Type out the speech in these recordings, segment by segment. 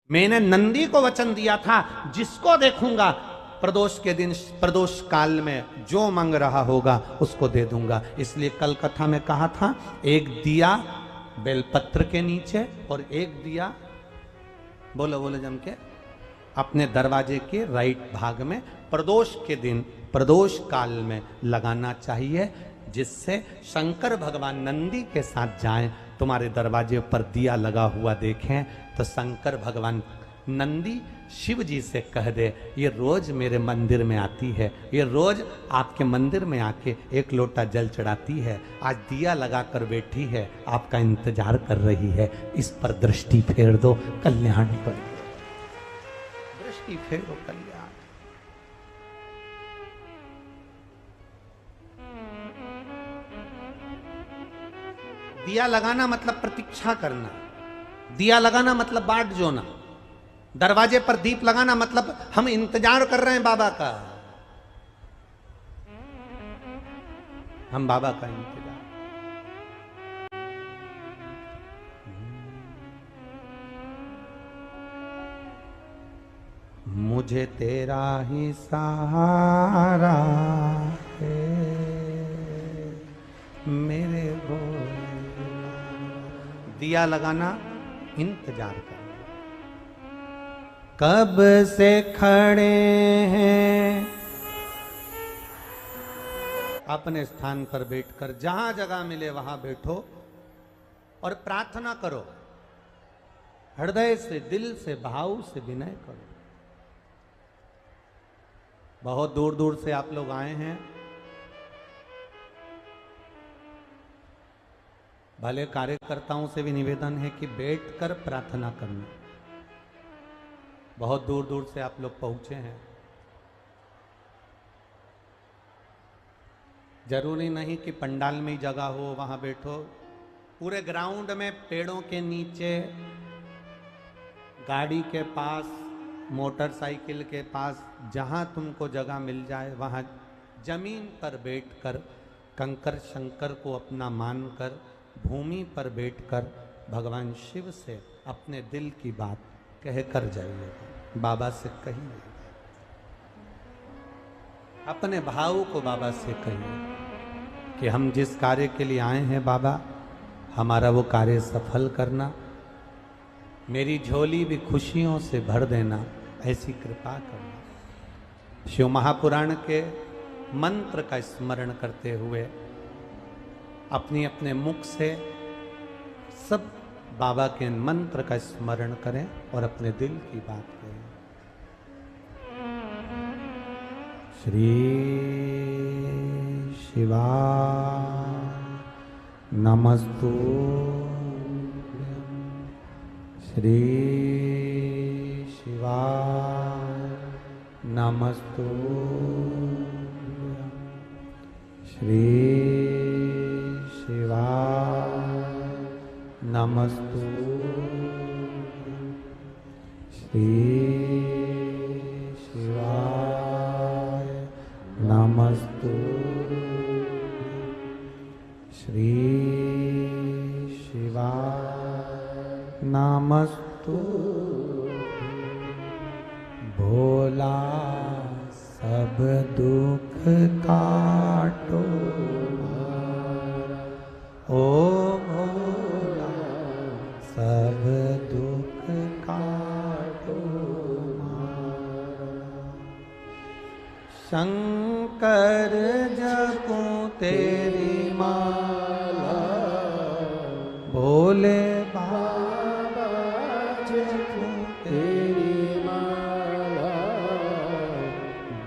मैंने नंदी को वचन दिया था, जिसको देखूंगा प्रदोष के दिन, प्रदोष काल में जो मांग रहा होगा उसको दे दूंगा। इसलिए कल कथा में कहा था, एक दिया बेलपत्र के नीचे और एक दिया, बोलो बोलो जम के, अपने दरवाजे के राइट भाग में प्रदोष के दिन, प्रदोष काल में लगाना चाहिए, जिससे शंकर भगवान नंदी के साथ जाएं, तुम्हारे दरवाजे पर दिया लगा हुआ देखें तो शंकर भगवान नंदी शिव जी से कह दे, ये रोज मेरे मंदिर में आती है, ये रोज आपके मंदिर में आके एक लोटा जल चढ़ाती है, आज दिया लगाकर बैठी है, आपका इंतजार कर रही है, इस पर दृष्टि फेर दो, कल्याण कर दो, दृष्टि फेरो कल्याण। दिया लगाना मतलब प्रतीक्षा करना, दिया लगाना मतलब बाट जोना, दरवाजे पर दीप लगाना मतलब हम इंतजार कर रहे हैं बाबा का, हम बाबा का इंतजार। मुझे तेरा ही सहारा है मेरे भोले। दिया लगाना, इंतजार करना। कब से खड़े हैं अपने स्थान पर बैठकर, जहां जगह मिले वहां बैठो और प्रार्थना करो, हृदय से, दिल से, भाव से विनय करो। बहुत दूर दूर से आप लोग आए हैं, भले कार्यकर्ताओं से भी निवेदन है कि बैठकर प्रार्थना करना। बहुत दूर दूर से आप लोग पहुंचे हैं, जरूरी नहीं कि पंडाल में ही जगह हो वहां बैठो, पूरे ग्राउंड में, पेड़ों के नीचे, गाड़ी के पास, मोटरसाइकिल के पास, जहां तुमको जगह मिल जाए वहां जमीन पर बैठकर, कंकर शंकर को अपना मानकर, भूमि पर बैठकर भगवान शिव से अपने दिल की बात कह कर जाइए, बाबा से कहिए, अपने भाव को बाबा से कहिए कि हम जिस कार्य के लिए आए हैं बाबा, हमारा वो कार्य सफल करना, मेरी झोली भी खुशियों से भर देना, ऐसी कृपा करना। शिव महापुराण के मंत्र का स्मरण करते हुए अपने अपने मुख से सब बाबा के मंत्र का स्मरण करें और अपने दिल की बात करें। श्री शिवा नमस्तु, श्री शिवा नमस्तु, श्री शिवा नमस्तु, श्री शिवाय नमस्तु, श्री शिवाय नमस्तु। भोला सब दुख काटो, ओ भोला सब दुख काटो, शंकर जपूं तेरी माला, भोले बाबा जपूं तेरी माला,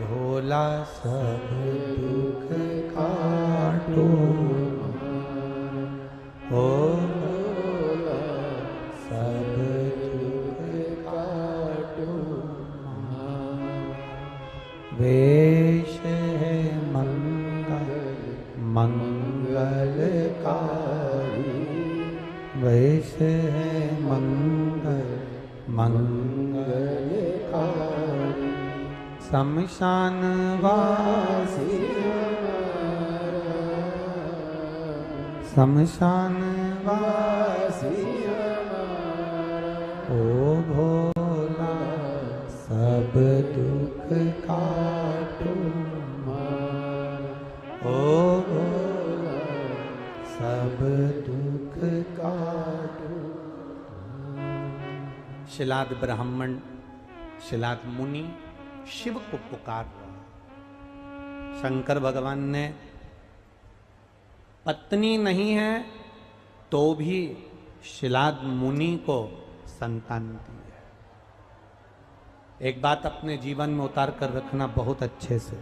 भोला सब दुख काटो, ओ भोला सब दुख काटो। वेश है मंगल मंगलकारी, वेश है मंगल मंगलकारी, शमशान वासी, शमशान वासी, ओ भोला शिलाद ब्राह्मण, शिलाद मुनि शिव को पुकार रहा। शंकर भगवान ने पत्नी नहीं है तो भी शिलाद मुनि को संतान दी है। एक बात अपने जीवन में उतार कर रखना बहुत अच्छे से।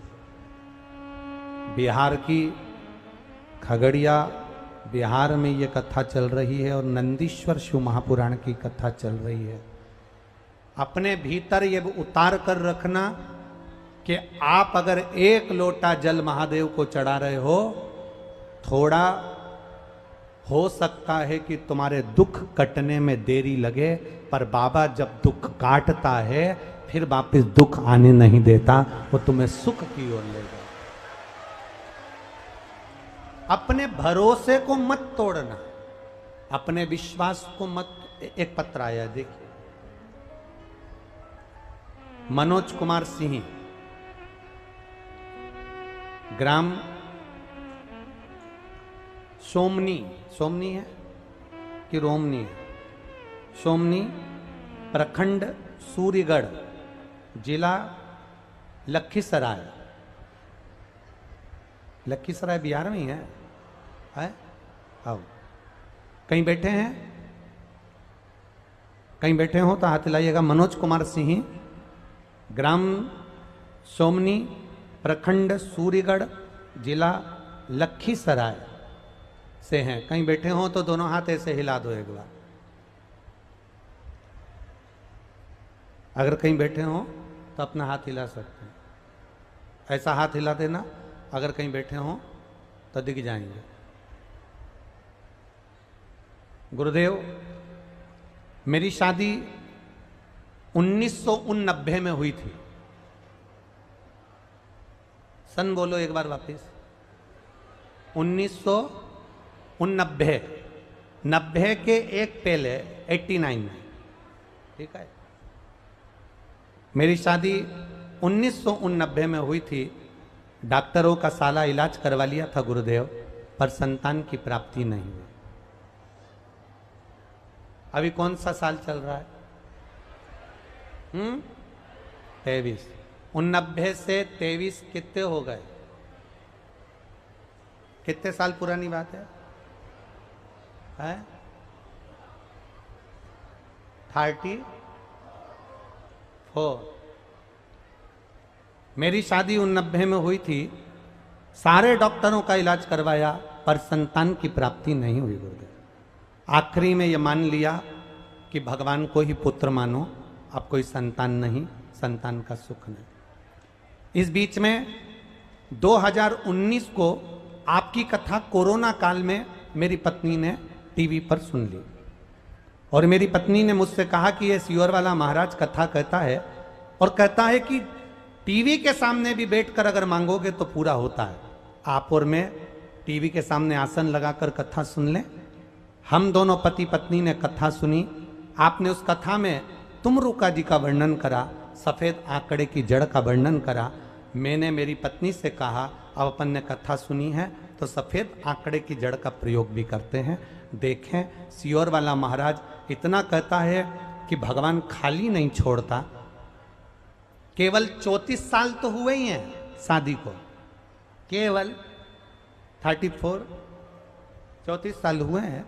बिहार की खगड़िया, बिहार में ये कथा चल रही है और नंदीश्वर शिव महापुराण की कथा चल रही है। अपने भीतर ये उतार कर रखना कि आप अगर एक लोटा जल महादेव को चढ़ा रहे हो, थोड़ा हो सकता है कि तुम्हारे दुख कटने में देरी लगे, पर बाबा जब दुख काटता है फिर वापस दुख आने नहीं देता, वो तुम्हें सुख की ओर ले जाए। अपने भरोसे को मत तोड़ना, अपने विश्वास को मत। एक पत्र आया देखिए, मनोज कुमार सिंह, ग्राम सोमनी, सोमनी है कि रोमनी है, सोमनी, प्रखंड सूर्यगढ़, जिला लखीसराय। लखीसराय बिहार में ही है? आओ, कहीं बैठे हैं? कहीं बैठे हो तो हाथ हिलाइएगा। मनोज कुमार सिंह, ग्राम सोमनी, प्रखंड सूर्यगढ़, जिला लखीसराय से हैं। कहीं बैठे हो तो दोनों हाथ ऐसे हिला दो एक बार। अगर कहीं बैठे हो तो अपना हाथ हिला सकते हैं, ऐसा हाथ हिला देना। अगर कहीं बैठे हो तो दिख जाएंगे। गुरुदेव, मेरी शादी 1989 में हुई थी। सन बोलो एक बार वापस। 1989, 90 के एक पहले 89 में, ठीक है। मेरी शादी 1989 में हुई थी। डॉक्टरों का साला इलाज करवा लिया था गुरुदेव, पर संतान की प्राप्ति नहीं हुई। अभी कौन सा साल चल रहा है? 23। 89 से 23 कितने हो गए? कितने साल पुरानी बात है? 34। मेरी शादी 89 में हुई थी। सारे डॉक्टरों का इलाज करवाया पर संतान की प्राप्ति नहीं हुई गुरुदेव। आखिरी में ये मान लिया कि भगवान को ही पुत्र मानो, अब कोई संतान नहीं, संतान का सुख नहीं। इस बीच में 2019 को आपकी कथा कोरोना काल में मेरी पत्नी ने टीवी पर सुन ली और मेरी पत्नी ने मुझसे कहा कि ये सियोर वाला महाराज कथा कहता है और कहता है कि टीवी के सामने भी बैठकर अगर मांगोगे तो पूरा होता है। आप और मैं टीवी के सामने आसन लगाकर कथा सुन लें। हम दोनों पति पत्नी ने कथा सुनी। आपने उस कथा में तुमरुका जी का वर्णन करा, सफेद आंकड़े की जड़ का वर्णन करा। मैंने मेरी पत्नी से कहा अब अपन ने कथा सुनी है तो सफेद आंकड़े की जड़ का प्रयोग भी करते हैं। देखें, सियोर वाला महाराज इतना कहता है कि भगवान खाली नहीं छोड़ता। केवल 34 साल तो हुए ही हैं शादी को, केवल 34, 34 साल हुए हैं।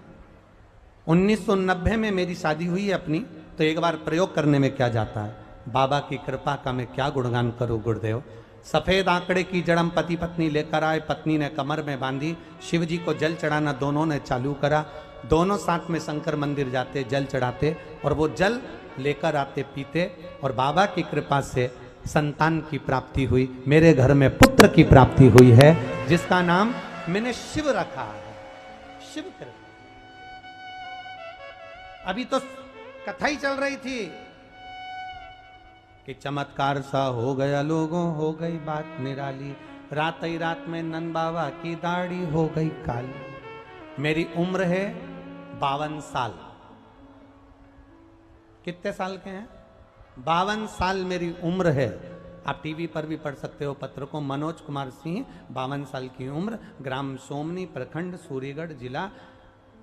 1990 में मेरी शादी हुई है अपनी, तो एक बार प्रयोग करने में क्या जाता है। बाबा की कृपा का मैं क्या गुणगान करूं गुरुदेव। सफेद आंकड़े की जड़म पति पत्नी लेकर आए, पत्नी ने कमर में बांधी, शिव जी को जल चढ़ाना दोनों ने चालू करा। दोनों साथ में शंकर मंदिर जाते, जल चढ़ाते और वो जल लेकर आते, पीते और बाबा की कृपा से संतान की प्राप्ति हुई। मेरे घर में पुत्र की प्राप्ति हुई है जिसका नाम मैंने शिव रखा है। शिव कृपा। अभी तो कथा ही चल रही थी कि चमत्कार सा हो गया लोगों, हो गई बात निराली। रात ही रात में नंद बाबा की दाढ़ी हो गई काली। मेरी उम्र है 52 साल। कितने साल के हैं? 52 साल मेरी उम्र है। आप टीवी पर भी पढ़ सकते हो पत्र को। मनोज कुमार सिंह, 52 साल की उम्र, ग्राम सोमनी, प्रखंड सूर्यगढ़, जिला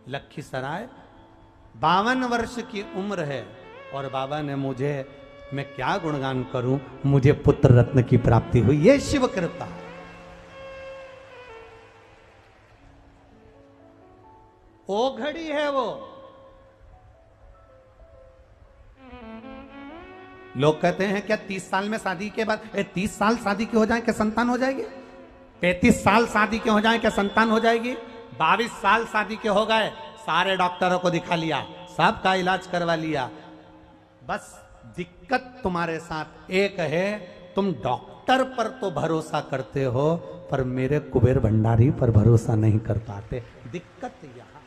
लखीसराय। 52 वर्ष की उम्र है और बाबा ने मुझे, मैं क्या गुणगान करूं, मुझे पुत्र रत्न की प्राप्ति हुई। ये शिव कृपा। वो घड़ी है वो। लोग कहते हैं क्या 30 साल में शादी के बाद 30 साल शादी के हो जाए क्या संतान हो जाएगी? 35 साल शादी के हो जाए क्या संतान हो जाएगी? 22 साल शादी के हो गए, सारे डॉक्टरों को दिखा लिया, सबका इलाज करवा लिया, बस दिक्कत तुम्हारे साथ एक है, तुम डॉक्टर पर तो भरोसा करते हो पर मेरे कुबेर भंडारी पर भरोसा नहीं कर पाते। दिक्कत यहां,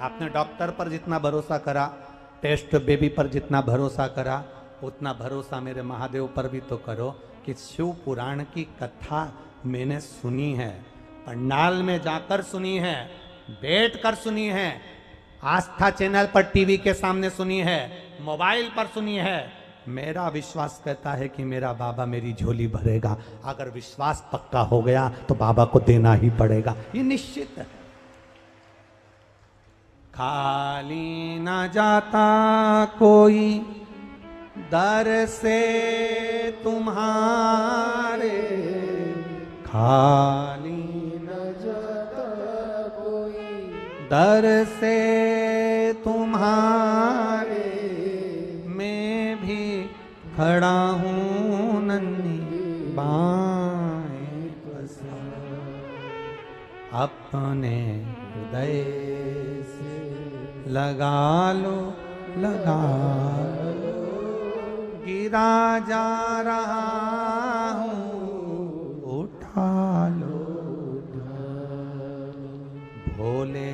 आपने डॉक्टर पर जितना भरोसा करा, टेस्ट बेबी पर जितना भरोसा करा, उतना भरोसा मेरे महादेव पर भी तो करो कि शिव पुराण की कथा मैंने सुनी है, पंडाल में जाकर सुनी है, बैठकर सुनी है, आस्था चैनल पर टीवी के सामने सुनी है, मोबाइल पर सुनी है। मेरा विश्वास कहता है कि मेरा बाबा मेरी झोली भरेगा। अगर विश्वास पक्का हो गया तो बाबा को देना ही पड़ेगा, ये निश्चित है। खाली न जाता कोई दर से तुम्हारे, खाली न जाता कोई दर से तुम्हारे, मैं भी खड़ा हूँ नन्ही बाएं पसार, अपने हृदय से लगा लो, लगा लो, गिरा जा रहा हूँ, उठा लो, भोले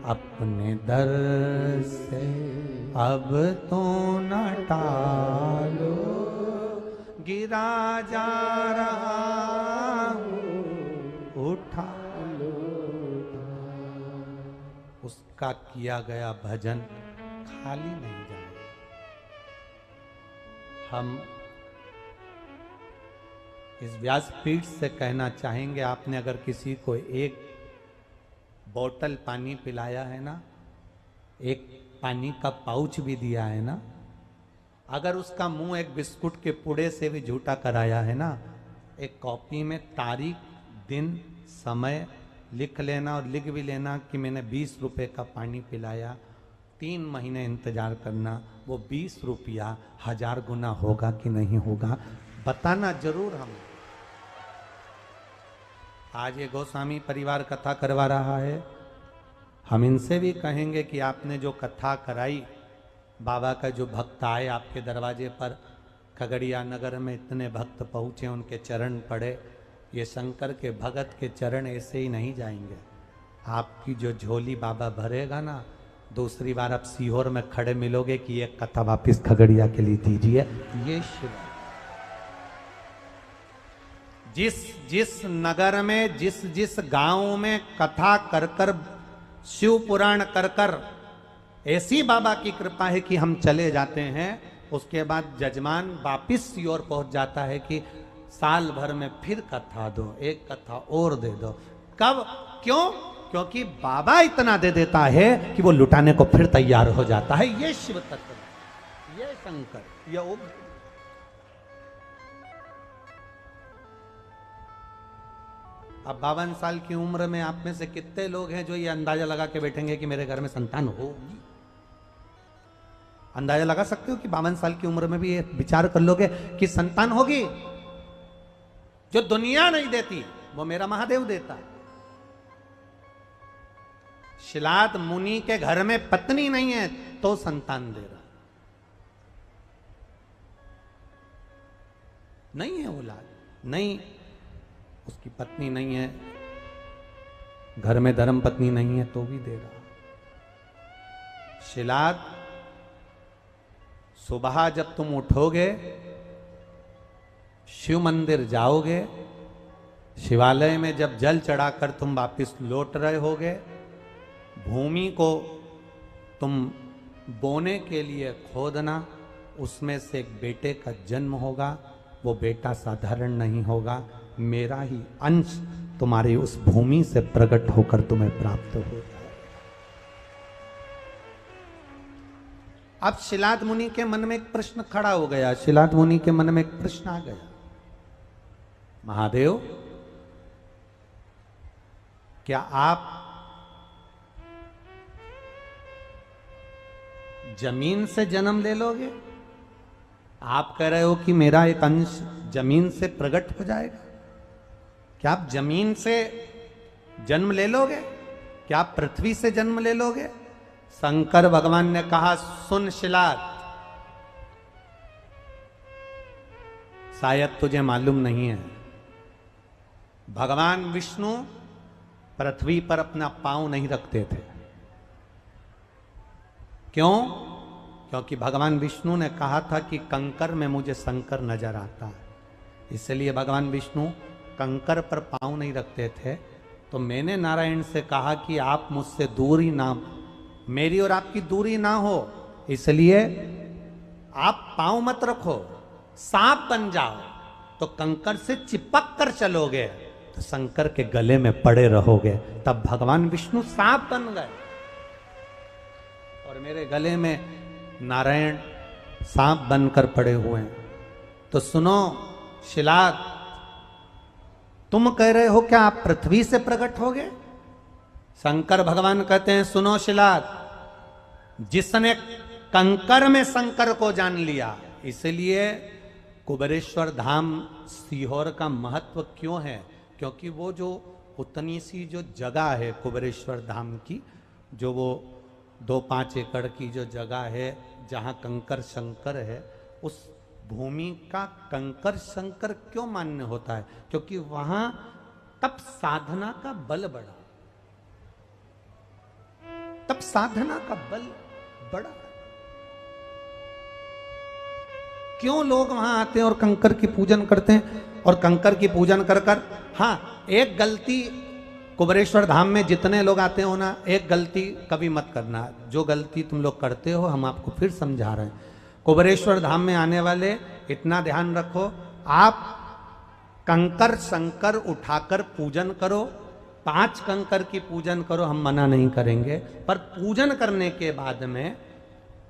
अपने दर से अब तो न टालो, गिरा जा रहा हूँ, उठा लो। उसका किया गया भजन खाली नहीं जाए। हम इस व्यासपीठ से कहना चाहेंगे, आपने अगर किसी को एक बोतल पानी पिलाया है ना, एक पानी का पाउच भी दिया है ना, अगर उसका मुंह एक बिस्कुट के पुड़े से भी झूठा कराया है ना, एक कॉपी में तारीख, दिन, समय लिख लेना और लिख भी लेना कि मैंने 20 रुपए का पानी पिलाया, 3 महीने इंतजार करना, वो 20 रुपया 1000 गुना होगा कि नहीं होगा, बताना जरूर। हम आज ये गोस्वामी परिवार कथा करवा रहा है, हम इनसे भी कहेंगे कि आपने जो कथा कराई, बाबा का जो भक्त आए आपके दरवाजे पर, खगड़िया नगर में इतने भक्त पहुँचे, उनके चरण पड़े, ये शंकर के भगत के चरण ऐसे ही नहीं जाएंगे। आपकी जो झोली बाबा भरेगा ना, दूसरी बार आप सीहोर में खड़े मिलोगे कि ये कथा वापिस खगड़िया के लिए दीजिए। ये शिव, जिस नगर में, जिस गांव में कथा कर कर, शिव पुराण कर कर ऐसी बाबा की कृपा है कि हम चले जाते हैं, उसके बाद जजमान वापिस सीहोर पहुंच जाता है कि साल भर में फिर कथा दो, एक कथा और दे दो। कब? क्यों? क्योंकि बाबा इतना दे देता है कि वो लुटाने को फिर तैयार हो जाता है। ये शिव तत्व, ये शंकर, ये उग्र। अब 52 साल की उम्र में आप में से कितने लोग हैं जो ये अंदाजा लगा के बैठेंगे कि मेरे घर में संतान होगी? अंदाजा लगा सकते हो कि 52 साल की उम्र में भी ये विचार कर लोगे कि संतान होगी? जो दुनिया नहीं देती वो मेरा महादेव देता है। शिलाद मुनि के घर में पत्नी नहीं है तो संतान दे रहा, नहीं है औलाद, नहीं, उसकी पत्नी नहीं है, घर में धर्म पत्नी नहीं है तो भी दे रहा। शिलाद, सुबह जब तुम उठोगे, शिव मंदिर जाओगे, शिवालय में जब जल चढ़ाकर तुम वापिस लौट रहे होगे, भूमि को तुम बोने के लिए खोदना, उसमें से एक बेटे का जन्म होगा। वो बेटा साधारण नहीं होगा, मेरा ही अंश तुम्हारी उस भूमि से प्रकट होकर तुम्हें प्राप्त हो जाए। अब शिलाद मुनि के मन में एक प्रश्न खड़ा हो गया, शिलाद मुनि के मन में एक प्रश्न आ गया, महादेव क्या आप जमीन से जन्म ले लोगे? आप कह रहे हो कि मेरा एक अंश जमीन से प्रकट हो जाएगा, क्या आप जमीन से जन्म ले लोगे? क्या आप पृथ्वी से जन्म ले लोगे? शंकर भगवान ने कहा, सुन शिलाद, शायद तुझे मालूम नहीं है, भगवान विष्णु पृथ्वी पर अपना पांव नहीं रखते थे। क्यों? क्योंकि भगवान विष्णु ने कहा था कि कंकर में मुझे शंकर नजर आता है, इसलिए भगवान विष्णु कंकर पर पांव नहीं रखते थे। तो मैंने नारायण से कहा कि आप मुझसे दूरी ना, मेरी और आपकी दूरी ना हो, इसलिए आप पांव मत रखो, सांप बन जाओ, तो कंकर से चिपक कर चलोगे तो शंकर के गले में पड़े रहोगे। तब भगवान विष्णु सांप बन गए और मेरे गले में नारायण सांप बनकर पड़े हुए हैं। तो सुनो शिलाद, तुम कह रहे हो क्या आप पृथ्वी से प्रकट होगे? शंकर भगवान कहते हैं, सुनो शिलाद, जिसने कंकर में शंकर को जान लिया, इसलिए कुबेरेश्वर धाम सीहोर का महत्व क्यों है? क्योंकि वो जो उतनी सी जो जगह है कुबेरेश्वर धाम की, जो वो 2-5 एकड़ की जो जगह है जहाँ कंकर शंकर है, उस भूमि का कंकर शंकर क्यों मान्य होता है? क्योंकि वहां तप साधना का बल बढ़ा, तप साधना का बल बढ़ा। क्यों लोग वहां आते हैं और कंकर की पूजन करते हैं? और कंकर की पूजन कर कर, हाँ एक गलती कुबेरेश्वर धाम में जितने लोग आते हो ना, एक गलती कभी मत करना, जो गलती तुम लोग करते हो हम आपको फिर समझा रहे हैं। कुबेरेश्वर धाम में आने वाले इतना ध्यान रखो, आप कंकर शंकर उठाकर पूजन करो, 5 कंकर की पूजन करो, हम मना नहीं करेंगे, पर पूजन करने के बाद में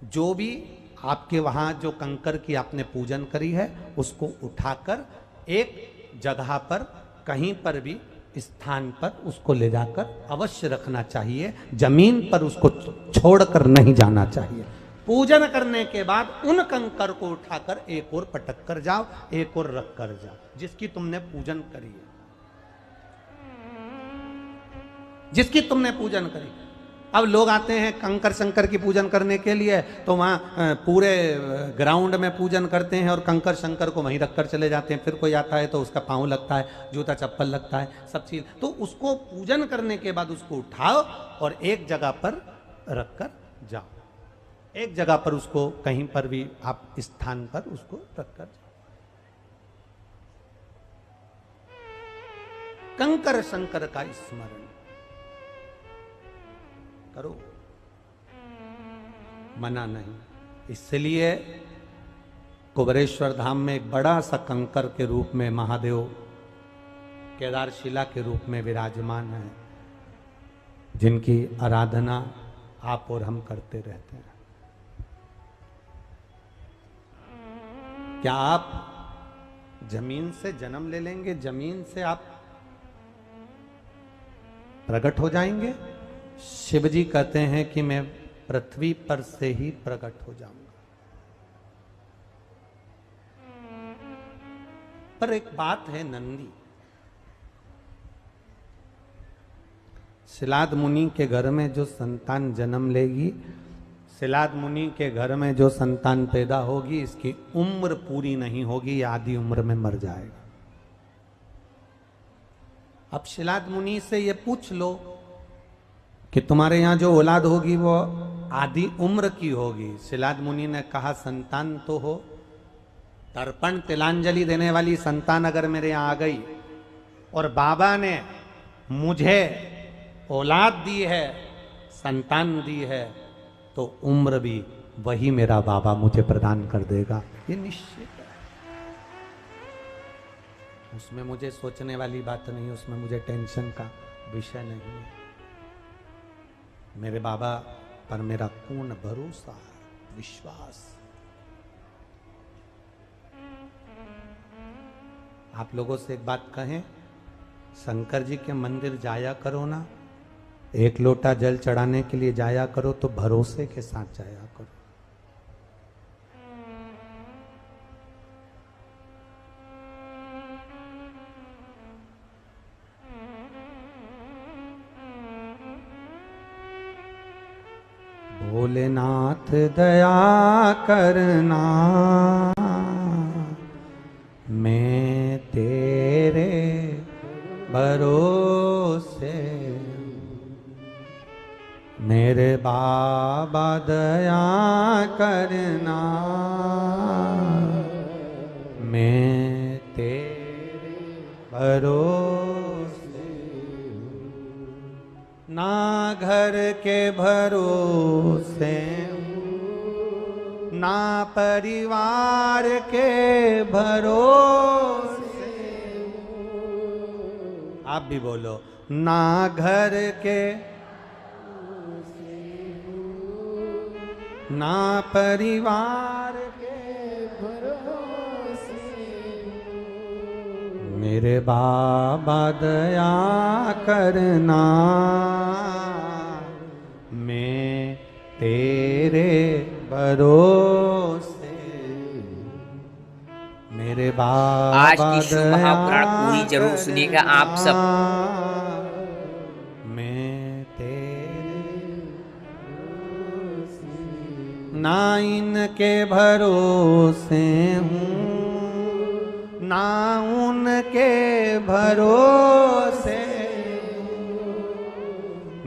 जो भी आपके वहां जो कंकर की आपने पूजन करी है उसको उठाकर एक जगह पर कहीं पर भी स्थान पर उसको ले जाकर अवश्य रखना चाहिए, जमीन पर उसको छोड़कर नहीं जाना चाहिए। पूजन करने के बाद उन कंकर को उठाकर एक और पटक कर जाओ, एक और रख कर जाओ, जिसकी तुमने पूजन करी है, जिसकी तुमने पूजन करी। अब लोग आते हैं कंकर शंकर की पूजन करने के लिए, तो वहां पूरे ग्राउंड में पूजन करते हैं और कंकर शंकर को वहीं रखकर चले जाते हैं। फिर कोई आता है तो उसका पाँव लगता है, जूता चप्पल लगता है, सब चीज। तो उसको पूजन करने के बाद उसको उठाओ और एक जगह पर रखकर जाओ, एक जगह पर उसको कहीं पर भी आप स्थान पर उसको रखकर जाओ। कंकर शंकर का स्मरण करो, मना नहीं। इसलिए कुबेरेश्वर धाम में एक बड़ा सा कंकर के रूप में महादेव केदारशिला के रूप में विराजमान है, जिनकी आराधना आप और हम करते रहते हैं। क्या आप जमीन से जन्म ले लेंगे, जमीन से आप प्रकट हो जाएंगे? शिव जी कहते हैं कि मैं पृथ्वी पर से ही प्रकट हो जाऊंगा। पर एक बात है नंदी, शिलाद मुनि के घर में जो संतान जन्म लेगी, शिलाद मुनि के घर में जो संतान पैदा होगी, इसकी उम्र पूरी नहीं होगी, आधी उम्र में मर जाएगा। अब शिलाद मुनि से ये पूछ लो कि तुम्हारे यहां जो औलाद होगी वो आधी उम्र की होगी। शिलाद मुनि ने कहा, संतान तो हो, तर्पण तिलांजलि देने वाली संतान अगर मेरे यहां आ गई और बाबा ने मुझे औलाद दी है, संतान दी है, तो उम्र भी वही मेरा बाबा मुझे प्रदान कर देगा, ये निश्चित है। उसमें मुझे सोचने वाली बात नहीं, उसमें मुझे टेंशन का विषय नहीं है। मेरे बाबा पर मेरा पूर्ण भरोसा है। विश्वास। आप लोगों से एक बात कहें, शंकर जी के मंदिर जाया करो ना, एक लोटा जल चढ़ाने के लिए जाया करो तो भरोसे के साथ जाया करो। भोलेनाथ दया करना, मैं तेरे भरोसे, मेरे बाबा दया करना, मैं तेरे भरोसे, ना घर के भरोसे, ना परिवार के भरोसे, आप भी बोलो, ना घर के, ना परिवार के भरोसे, मेरे बाबा दया करना, मैं तेरे भरोसे, मेरे बाबा आज की शुभ महापुराण पूरी जरूर सुनिएगा आप सब। मैं तेरे ना इनके भरोसे हूँ, ना उनके भरोसे,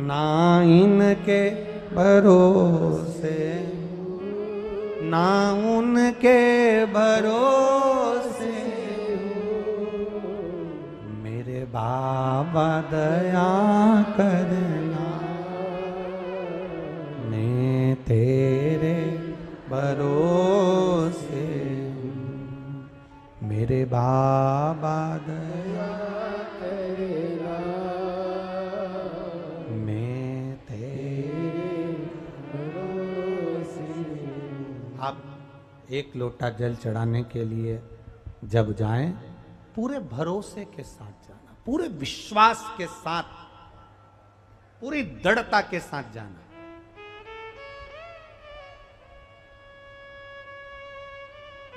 ना इनके भरोसे, ना उनके भरोसे, मेरे बाबा दया करना, मैं तेरे भरोसे, मेरे बाबा दया करना, मैं तेरे भरोसे। आप एक लोटा जल चढ़ाने के लिए जब जाएं, पूरे भरोसे के साथ जाना, पूरे विश्वास के साथ, पूरी दृढ़ता के साथ जाना।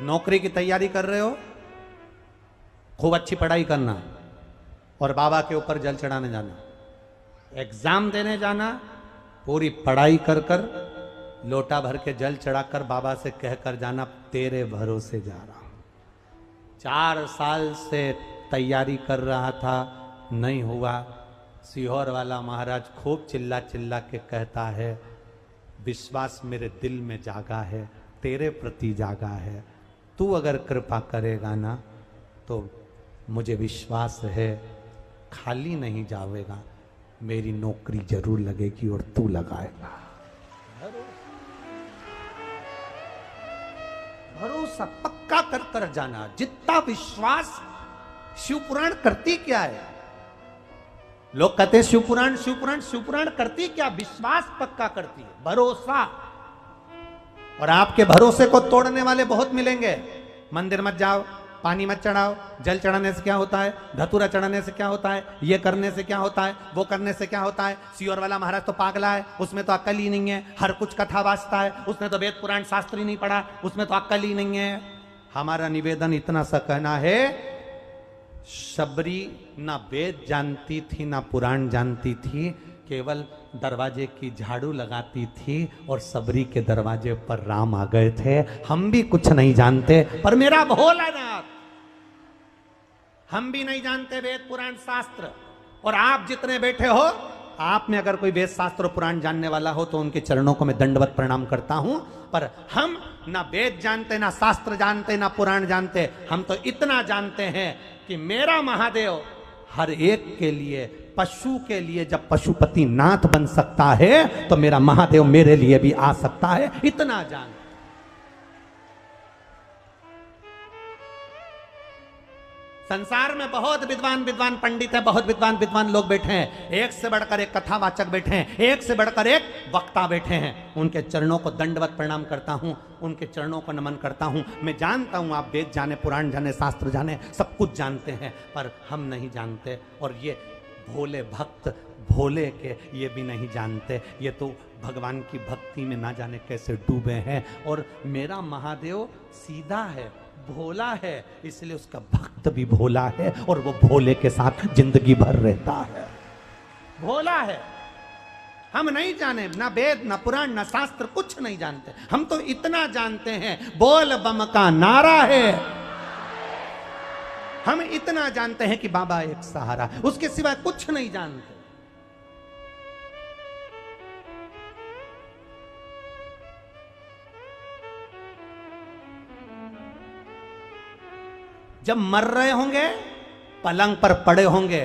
नौकरी की तैयारी कर रहे हो, खूब अच्छी पढ़ाई करना और बाबा के ऊपर जल चढ़ाने जाना। एग्जाम देने जाना, पूरी पढ़ाई कर कर लोटा भर के जल चढ़ाकर बाबा से कहकर जाना, तेरे भरोसे जा रहा हूं। 4 साल से तैयारी कर रहा था, नहीं हुआ। सीहोर वाला महाराज खूब चिल्ला चिल्ला के कहता है, विश्वास मेरे दिल में जागा है, तेरे प्रति जागा है, तू अगर कृपा करेगा ना तो मुझे विश्वास है खाली नहीं जाएगा, मेरी नौकरी जरूर लगेगी और तू लगाएगा। भरोसा पक्का कर कर जाना, जितना विश्वास। शिवपुराण करती क्या है? लोग कहते हैं शिवपुराण शिवपुराण, शिवपुराण करती क्या? विश्वास पक्का करती है, भरोसा। और आपके भरोसे को तोड़ने वाले बहुत मिलेंगे। मंदिर मत जाओ, पानी मत चढ़ाओ, जल चढ़ाने से क्या होता है, धतूरा चढ़ाने से क्या होता है, ये करने से क्या होता है, वो करने से क्या होता है। सीहोर वाला महाराज तो पागला है, उसमें तो अक्ल ही नहीं है, हर कुछ कथा वाचता है, उसने तो वेद पुराण शास्त्र ही नहीं पढ़ा, उसमें तो अक्ल ही नहीं है। हमारा निवेदन इतना सा कहना है, शबरी ना वेद जानती थी ना पुराण जानती थी, केवल दरवाजे की झाड़ू लगाती थी और सबरी के दरवाजे पर राम आ गए थे। हम भी कुछ नहीं जानते, पर मेरा भोलानाथ, हम भी नहीं जानते वेद पुराण शास्त्र। और आप जितने बैठे हो, आप में अगर कोई वेद शास्त्र पुराण जानने वाला हो तो उनके चरणों को मैं दंडवत प्रणाम करता हूं। पर हम ना वेद जानते, ना शास्त्र जानते, ना पुराण जानते। हम तो इतना जानते हैं कि मेरा महादेव हर एक के लिए, पशु के लिए जब पशुपति नाथ बन सकता है तो मेरा महादेव मेरे लिए भी आ सकता है, इतना जान। संसार में बहुत विद्वान पंडित है, बहुत विद्वान लोग बैठे हैं, एक से बढ़कर एक कथावाचक बैठे हैं, एक से बढ़कर एक वक्ता बैठे हैं, उनके चरणों को दंडवत प्रणाम करता हूं, उनके चरणों को नमन करता हूं। मैं जानता हूं आप वेद जाने, पुराण जाने, शास्त्र जाने, सब कुछ जानते हैं, पर हम नहीं जानते। और ये भोले भक्त भोले के ये भी नहीं जानते, ये तो भगवान की भक्ति में ना जाने कैसे डूबे हैं। और मेरा महादेव सीधा है, भोला है, इसलिए उसका भक्त भी भोला है और वो भोले के साथ जिंदगी भर रहता है। भोला है। हम नहीं जाने, ना वेद ना पुराण ना शास्त्र, कुछ नहीं जानते। हम तो इतना जानते हैं बोल बम का नारा है। हम इतना जानते हैं कि बाबा एक सहारा, उसके सिवाय कुछ नहीं जानते। जब मर रहे होंगे, पलंग पर पड़े होंगे,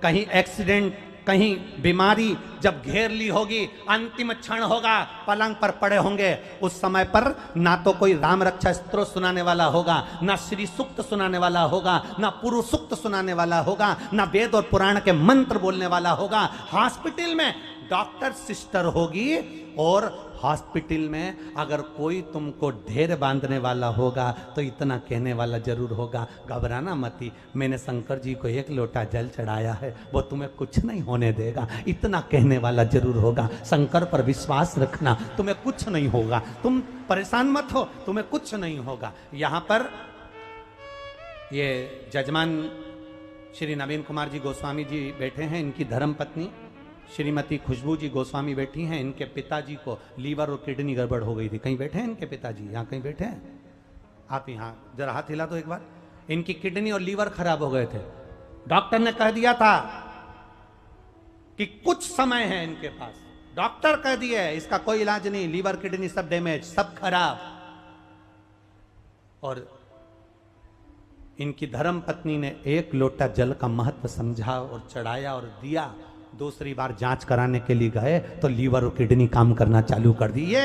कहीं एक्सीडेंट, कहीं बीमारी जब घेर ली होगी, अंतिम क्षण होगा, पलंग पर पड़े होंगे, उस समय पर ना तो कोई राम रक्षा स्तोत्र सुनाने वाला होगा, ना श्री सूक्त सुनाने वाला होगा, ना पुरुष सूक्त सुनाने वाला होगा, ना वेद और पुराण के मंत्र बोलने वाला होगा। हॉस्पिटल में डॉक्टर सिस्टर होगी, और हॉस्पिटल में अगर कोई तुमको ढेर बांधने वाला होगा तो इतना कहने वाला जरूर होगा, घबराना मती, मैंने शंकर जी को 1 लोटा जल चढ़ाया है, वो तुम्हें कुछ नहीं होने देगा। इतना कहने वाला जरूर होगा। शंकर पर विश्वास रखना, तुम्हें कुछ नहीं होगा, तुम परेशान मत हो, तुम्हें कुछ नहीं होगा। यहां पर ये जजमान श्री नवीन कुमार जी गोस्वामी जी बैठे हैं, इनकी धर्म पत्नी श्रीमती खुशबू जी गोस्वामी बैठी हैं। इनके पिताजी को लीवर और किडनी गड़बड़ हो गई थी। कहीं बैठे हैं इनके पिताजी? यहाँ कहीं बैठे हैं? आप यहाँ जरा हाथ हिला दो एक बार। इनकी किडनी और लीवर खराब हो गए थे। डॉक्टर ने कह दिया था कि कुछ समय है इनके पास। डॉक्टर कह दिए इसका कोई इलाज नहीं, लीवर किडनी सब डैमेज, सब खराब। और इनकी धर्म पत्नी ने 1 लोटा जल का महत्व समझा और चढ़ाया और दिया। दूसरी बार जांच कराने के लिए गए तो लीवर और किडनी काम करना चालू कर दी। ये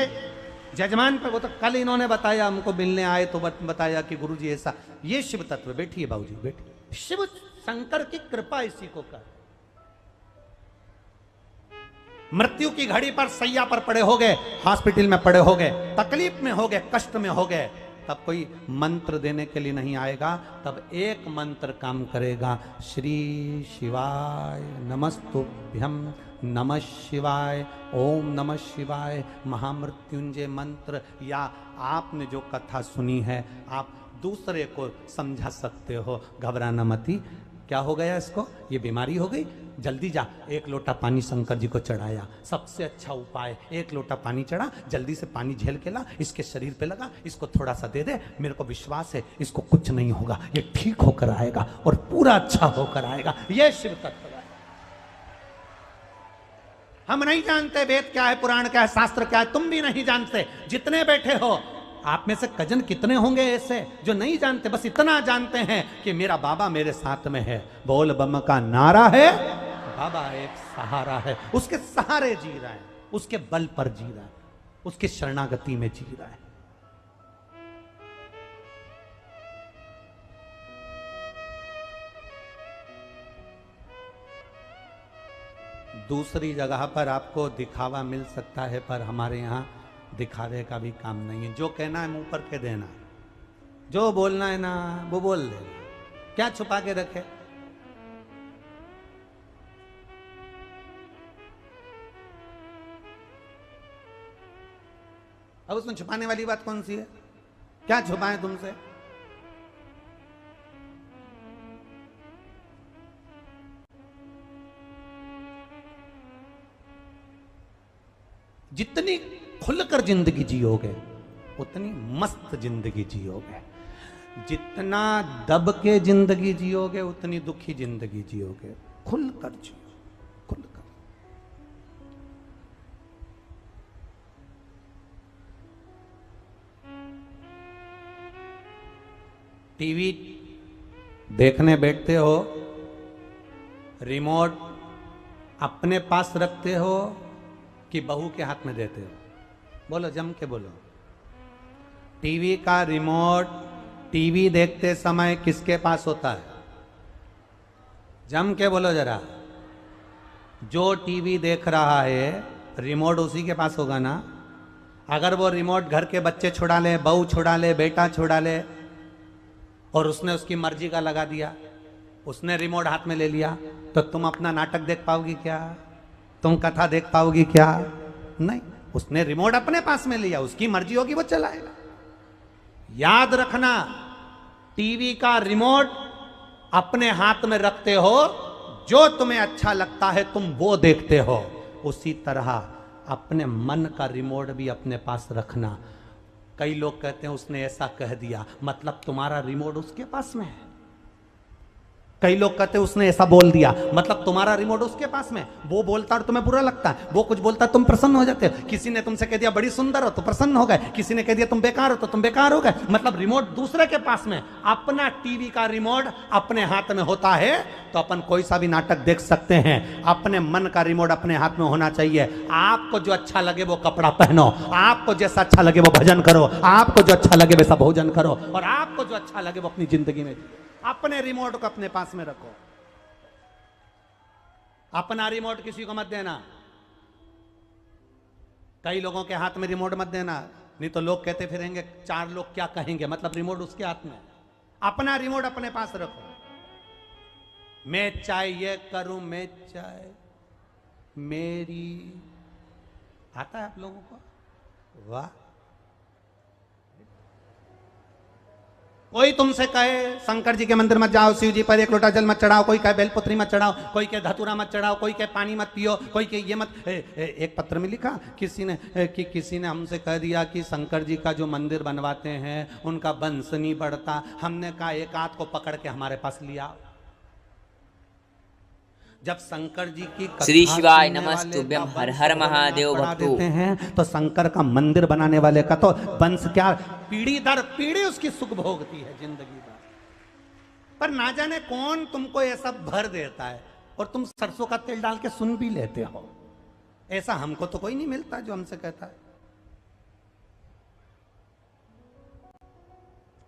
जजमान पे, वो तो कल इन्होंने बताया, हमको मिलने आए तो बताया कि गुरुजी ऐसा। ये शिव तत्व। बैठिए बाबूजी, बैठिए। शिव शंकर की कृपा इसी को कर। मृत्यु की घड़ी पर सैया पर पड़े हो गए, हॉस्पिटल में पड़े हो गए, तकलीफ में हो गए, कष्ट में हो गए, तब कोई मंत्र देने के लिए नहीं आएगा। तब एक मंत्र काम करेगा, श्री शिवाय नमस्तुभ्यम नमः शिवाय, ओम नमः शिवाय, महामृत्युंजय मंत्र। या आपने जो कथा सुनी है आप दूसरे को समझा सकते हो। घबराना मती। क्या हो गया इसको? ये बीमारी हो गई, जल्दी जा 1 लोटा पानी शंकर जी को चढ़ाया। सबसे अच्छा उपाय, 1 लोटा पानी चढ़ा, जल्दी से पानी झेल के ला, इसके शरीर पे लगा, इसको थोड़ा सा दे दे, मेरे को विश्वास है इसको कुछ नहीं होगा, ये ठीक होकर आएगा और पूरा अच्छा होकर आएगा। ये शिव तत्व है। हम नहीं जानते वेद क्या है, पुराण क्या है, शास्त्र क्या है, तुम भी नहीं जानते। जितने बैठे हो आप में से कजन कितने होंगे ऐसे जो नहीं जानते, बस इतना जानते हैं कि मेरा बाबा मेरे साथ में है। बोल बम का नारा है, बाबा एक सहारा है। उसके सहारे जी रहा है, उसके बल पर जी रहा है, उसके शरणागति में जी रहा है। दूसरी जगह पर आपको दिखावा मिल सकता है, पर हमारे यहां दिखावे का भी काम नहीं है। जो कहना है मुंह पर कह देना, जो बोलना है ना वो बोल देना, क्या छुपा के रखे। अब उसमें छुपाने वाली बात कौन सी है? क्या छुपाएं तुमसे? जितनी खुलकर जिंदगी जियोगे उतनी मस्त जिंदगी जियोगे। जितना दब के जिंदगी जियोगे उतनी दुखी जिंदगी जियोगे। खुलकर जियो, खुलकर। टीवी देखने बैठते हो, रिमोट अपने पास रखते हो कि बहू के हाथ में देते हो? बोलो, जम के बोलो। टीवी का रिमोट टीवी देखते समय किसके पास होता है? जम के बोलो जरा। जो टीवी देख रहा है रिमोट उसी के पास होगा ना। अगर वो रिमोट घर के बच्चे छुड़ा ले, बहू छुड़ा ले, बेटा छुड़ा ले, और उसने उसकी मर्जी का लगा दिया, उसने रिमोट हाथ में ले लिया, तो तुम अपना नाटक देख पाओगी क्या? तुम कथा देख पाओगी क्या? नहीं। उसने रिमोट अपने पास में लिया, उसकी मर्जी होगी वो चलाएगा। याद रखना, टीवी का रिमोट अपने हाथ में रखते हो, जो तुम्हें अच्छा लगता है तुम वो देखते हो। उसी तरह अपने मन का रिमोट भी अपने पास रखना। कई लोग कहते हैं उसने ऐसा कह दिया, मतलब तुम्हारा रिमोट उसके पास में है। कई लोग कहते हैं उसने ऐसा बोल दिया, मतलब तुम्हारा रिमोट उसके पास में। वो बोलता और तुम्हें बुरा लगता है, वो कुछ बोलता तुम प्रसन्न हो जाते हो। किसी ने तुमसे कह दिया बड़ी सुंदर हो तो प्रसन्न हो गए, किसी ने कह दिया तुम बेकार हो तो तुम बेकार हो गए। मतलब रिमोट दूसरे के पास में। अपना टीवी का रिमोट अपने हाथ में होता है तो अपन कोई सा भी नाटक देख सकते हैं। अपने मन का रिमोट अपने हाथ में होना चाहिए। आपको जो अच्छा लगे वो कपड़ा पहनो, आपको जैसा अच्छा लगे वो भजन करो, आपको जो अच्छा लगे वैसा भोजन करो, और आपको जो अच्छा लगे वो अपनी जिंदगी में जियो। अपने रिमोट को अपने पास में रखो। अपना रिमोट किसी को मत देना। कई लोगों के हाथ में रिमोट मत देना, नहीं तो लोग कहते फिरेंगे चार लोग क्या कहेंगे, मतलब रिमोट उसके हाथ में। अपना रिमोट अपने पास रखो। मैं चाहे ये करूं, मैं चाहे मेरी, आता है आप लोगों को? वाह। कोई तुमसे कहे शंकर जी के मंदिर मत जाओ, शिव जी पर एक लोटा जल मत चढ़ाओ, कोई कहे बेलपत्री मत चढ़ाओ, कोई कहे धतूरा मत चढ़ाओ, कोई कहे पानी मत पियो, कोई कहे ये मत। एक पत्र में लिखा किसी ने हमसे कह दिया कि शंकर जी का जो मंदिर बनवाते हैं उनका वंश नहीं बढ़ता। हमने कहा एक आध को पकड़ के हमारे पास लिया। जब शंकर जी की श्री शिवाय नमस्तुभ्यम हर हर महादेव भक्तों देते हैं तो शंकर का मंदिर बनाने वाले का तो वंश क्या पीढ़ी दर पीढ़ी उसकी सुख भोगती है जिंदगी भर। पर ना जाने कौन तुमको ऐसा भर देता है और तुम सरसों का तेल डाल के सुन भी लेते हो। ऐसा हमको तो कोई नहीं मिलता जो हमसे कहता है।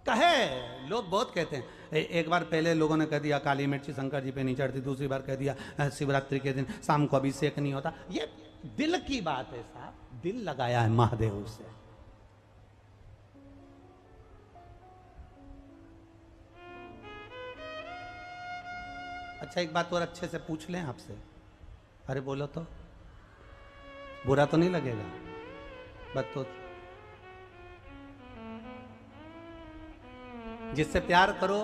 कहे लोग बहुत कहते हैं। एक बार पहले लोगों ने कह दिया काली मिर्ची शंकर जी पे नहीं चढ़ती, दूसरी बार कह दिया शिवरात्रि के दिन शाम को अभिषेक नहीं होता। ये दिल की बात है साहब, दिल लगाया है महादेव से। अच्छा एक बात और अच्छे से पूछ लें आपसे, अरे बोलो तो, बुरा तो नहीं लगेगा? बस तो जिससे प्यार करो,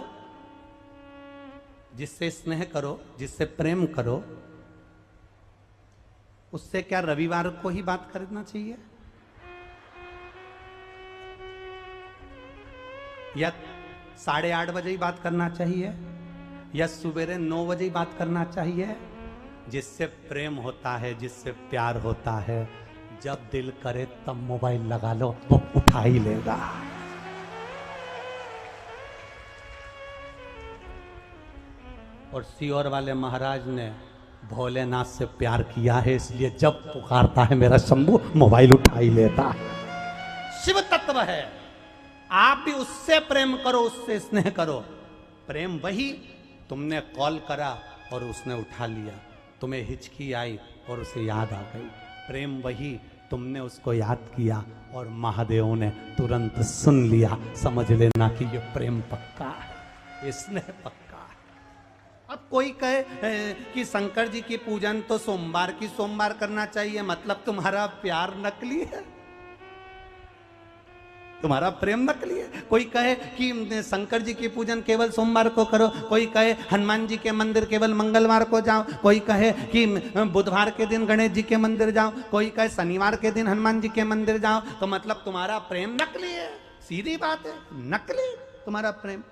जिससे स्नेह करो, जिससे प्रेम करो, उससे क्या रविवार को ही बात करना चाहिए या 8:30 बजे ही बात करना चाहिए या सुबेरे 9 बजे ही बात करना चाहिए? जिससे प्रेम होता है, जिससे प्यार होता है, जब दिल करे तब मोबाइल लगा लो, वो उठा ही लेगा। और सीहोर वाले महाराज ने भोलेनाथ से प्यार किया है, इसलिए जब पुकारता है मेरा शंभू मोबाइल उठा ही लेता है। शिव तत्व है। आप भी उससे प्रेम करो, उससे स्नेह करो। प्रेम वही तुमने कॉल करा और उसने उठा लिया, तुम्हें हिचकी आई और उसे याद आ गई। प्रेम वही तुमने उसको याद किया और महादेव ने तुरंत सुन लिया। समझ लेना कि ये प्रेम पक्का है, स्नेह पक्का। अब कोई कहे कि शंकर जी की पूजन तो सोमवार की सोमवार करना चाहिए, मतलब तुम्हारा प्यार नकली है, तुम्हारा प्रेम नकली है। कोई कहे कि शंकर जी की पूजन केवल सोमवार को करो, कोई कहे हनुमान जी के मंदिर केवल मंगलवार को जाओ, कोई कहे कि बुधवार के दिन गणेश जी के मंदिर जाओ, कोई कहे शनिवार के दिन हनुमान जी के मंदिर जाओ, तो मतलब तुम्हारा प्रेम नकली है। सीधी बात है, नकली तुम्हारा प्रेम।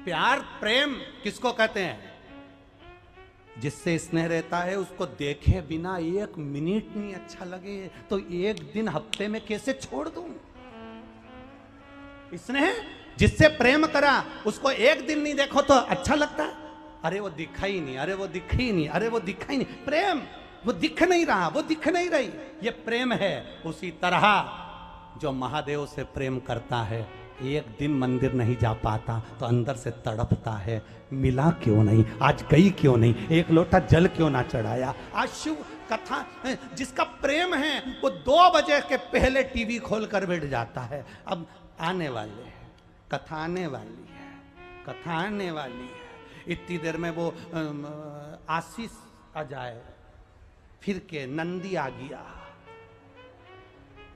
प्यार प्रेम किसको कहते हैं? जिससे स्नेह रहता है, उसको देखे बिना एक मिनट नहीं अच्छा लगे तो एक दिन हफ्ते में कैसे छोड़ दूं? स्नेह जिससे प्रेम करा उसको एक दिन नहीं देखो तो अच्छा लगता है? अरे वो दिखा ही नहीं, अरे वो दिखा ही नहीं, अरे वो दिखा ही नहीं। प्रेम वो दिख नहीं रहा, वो दिख नहीं रही, ये प्रेम है। उसी तरह जो महादेव से प्रेम करता है एक दिन मंदिर नहीं जा पाता तो अंदर से तड़पता है, मिला क्यों नहीं, आज गई क्यों नहीं, एक लोटा जल क्यों ना चढ़ाया। आज शिव कथा जिसका प्रेम है वो 2 बजे के पहले टीवी खोल कर बैठ जाता है। अब आने वाले हैं, कथा आने वाली है, कथा आने वाली है। इतनी देर में वो आशीष आ जाए, फिर के नंदी आ गया,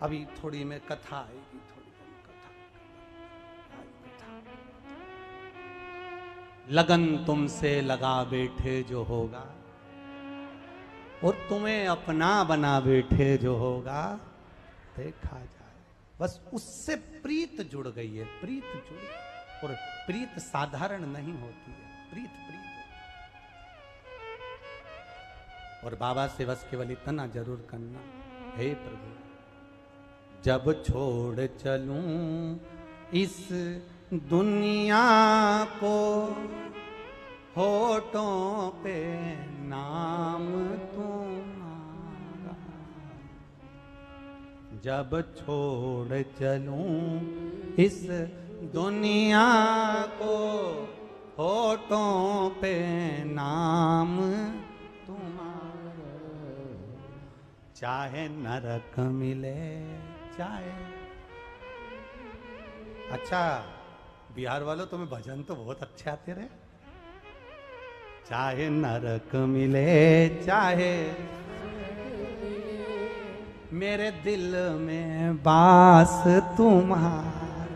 अभी थोड़ी में कथा आएगी, थोड़ी देर में कथा। लगन तुमसे लगा बैठे जो होगा और तुम्हें अपना बना बैठे जो होगा, देखा जाए। बस उससे प्रीत जुड़ गई है, प्रीत जुड़ी, और प्रीत साधारण नहीं होती है, प्रीत प्रीत। और बाबा से बस केवल इतना जरूर करना, हे प्रभु जब छोड़ चलूं इस दुनिया को, होठों पे नाम तुम्हारा, जब छोड़ चलूं इस दुनिया को, होठों पे नाम तुम्हारा, चाहे नरक मिले चाहे। अच्छा बिहार वालों, तुम्हें भजन तो बहुत अच्छे आते रहे। चाहे नरक मिले चाहे मेरे दिल में बास तुम्हारा,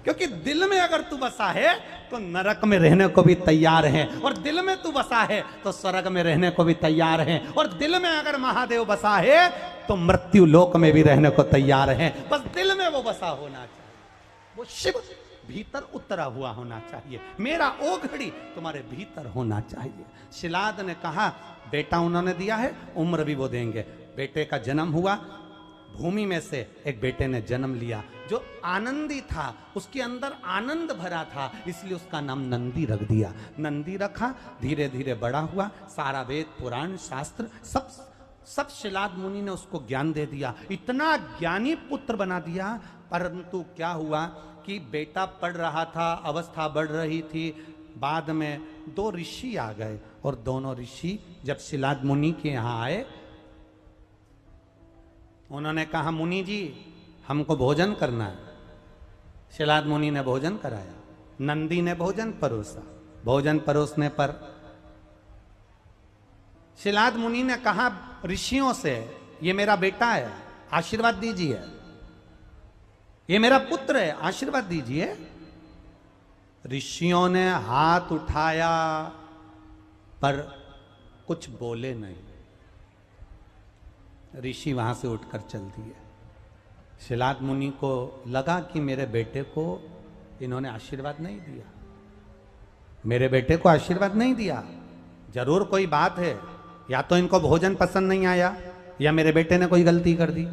क्योंकि दिल में अगर तू बसा है तो नरक में रहने को भी तैयार है, और दिल में तू बसा है तो स्वर्ग में रहने को भी तैयार है, और दिल में अगर महादेव बसा है तो मृत्यु लोक में भी रहने को तैयार है। बस दिल में वो बसा होना चाहिए, वो शिव भीतर उतरा हुआ होना चाहिए। मेरा ओघड़ी तुम्हारे भीतर होना चाहिए। शिलाद ने कहा बेटा उन्होंने दिया है, उम्र भी वो देंगे। बेटे का जन्म हुआ, भूमि में से एक बेटे ने जन्म लिया जो आनंदी था, उसके अंदर आनंद भरा था, इसलिए उसका नाम नंदी रख दिया। नंदी रखा, धीरे धीरे बड़ा हुआ, सारा वेद पुराण शास्त्र सब शिलाद मुनि ने उसको ज्ञान दे दिया, इतना ज्ञानी पुत्र बना दिया। परंतु क्या हुआ कि बेटा पढ़ रहा था, अवस्था बढ़ रही थी, बाद में 2 ऋषि आ गए, और दोनों ऋषि जब शिलाद मुनि के यहाँ आए, उन्होंने कहा मुनि जी हमको भोजन करना है। शिलाद मुनि ने भोजन कराया, नंदी ने भोजन परोसा। भोजन परोसने पर शिलाद मुनि ने कहा ऋषियों से, ये मेरा बेटा है, आशीर्वाद दीजिए, ये मेरा पुत्र है, आशीर्वाद दीजिए। ऋषियों ने हाथ उठाया पर कुछ बोले नहीं, ऋषि वहां से उठकर चल दिए। शिलाद मुनि को लगा कि मेरे बेटे को इन्होंने आशीर्वाद नहीं दिया, मेरे बेटे को आशीर्वाद नहीं दिया, जरूर कोई बात है, या तो इनको भोजन पसंद नहीं आया या मेरे बेटे ने कोई गलती कर दी।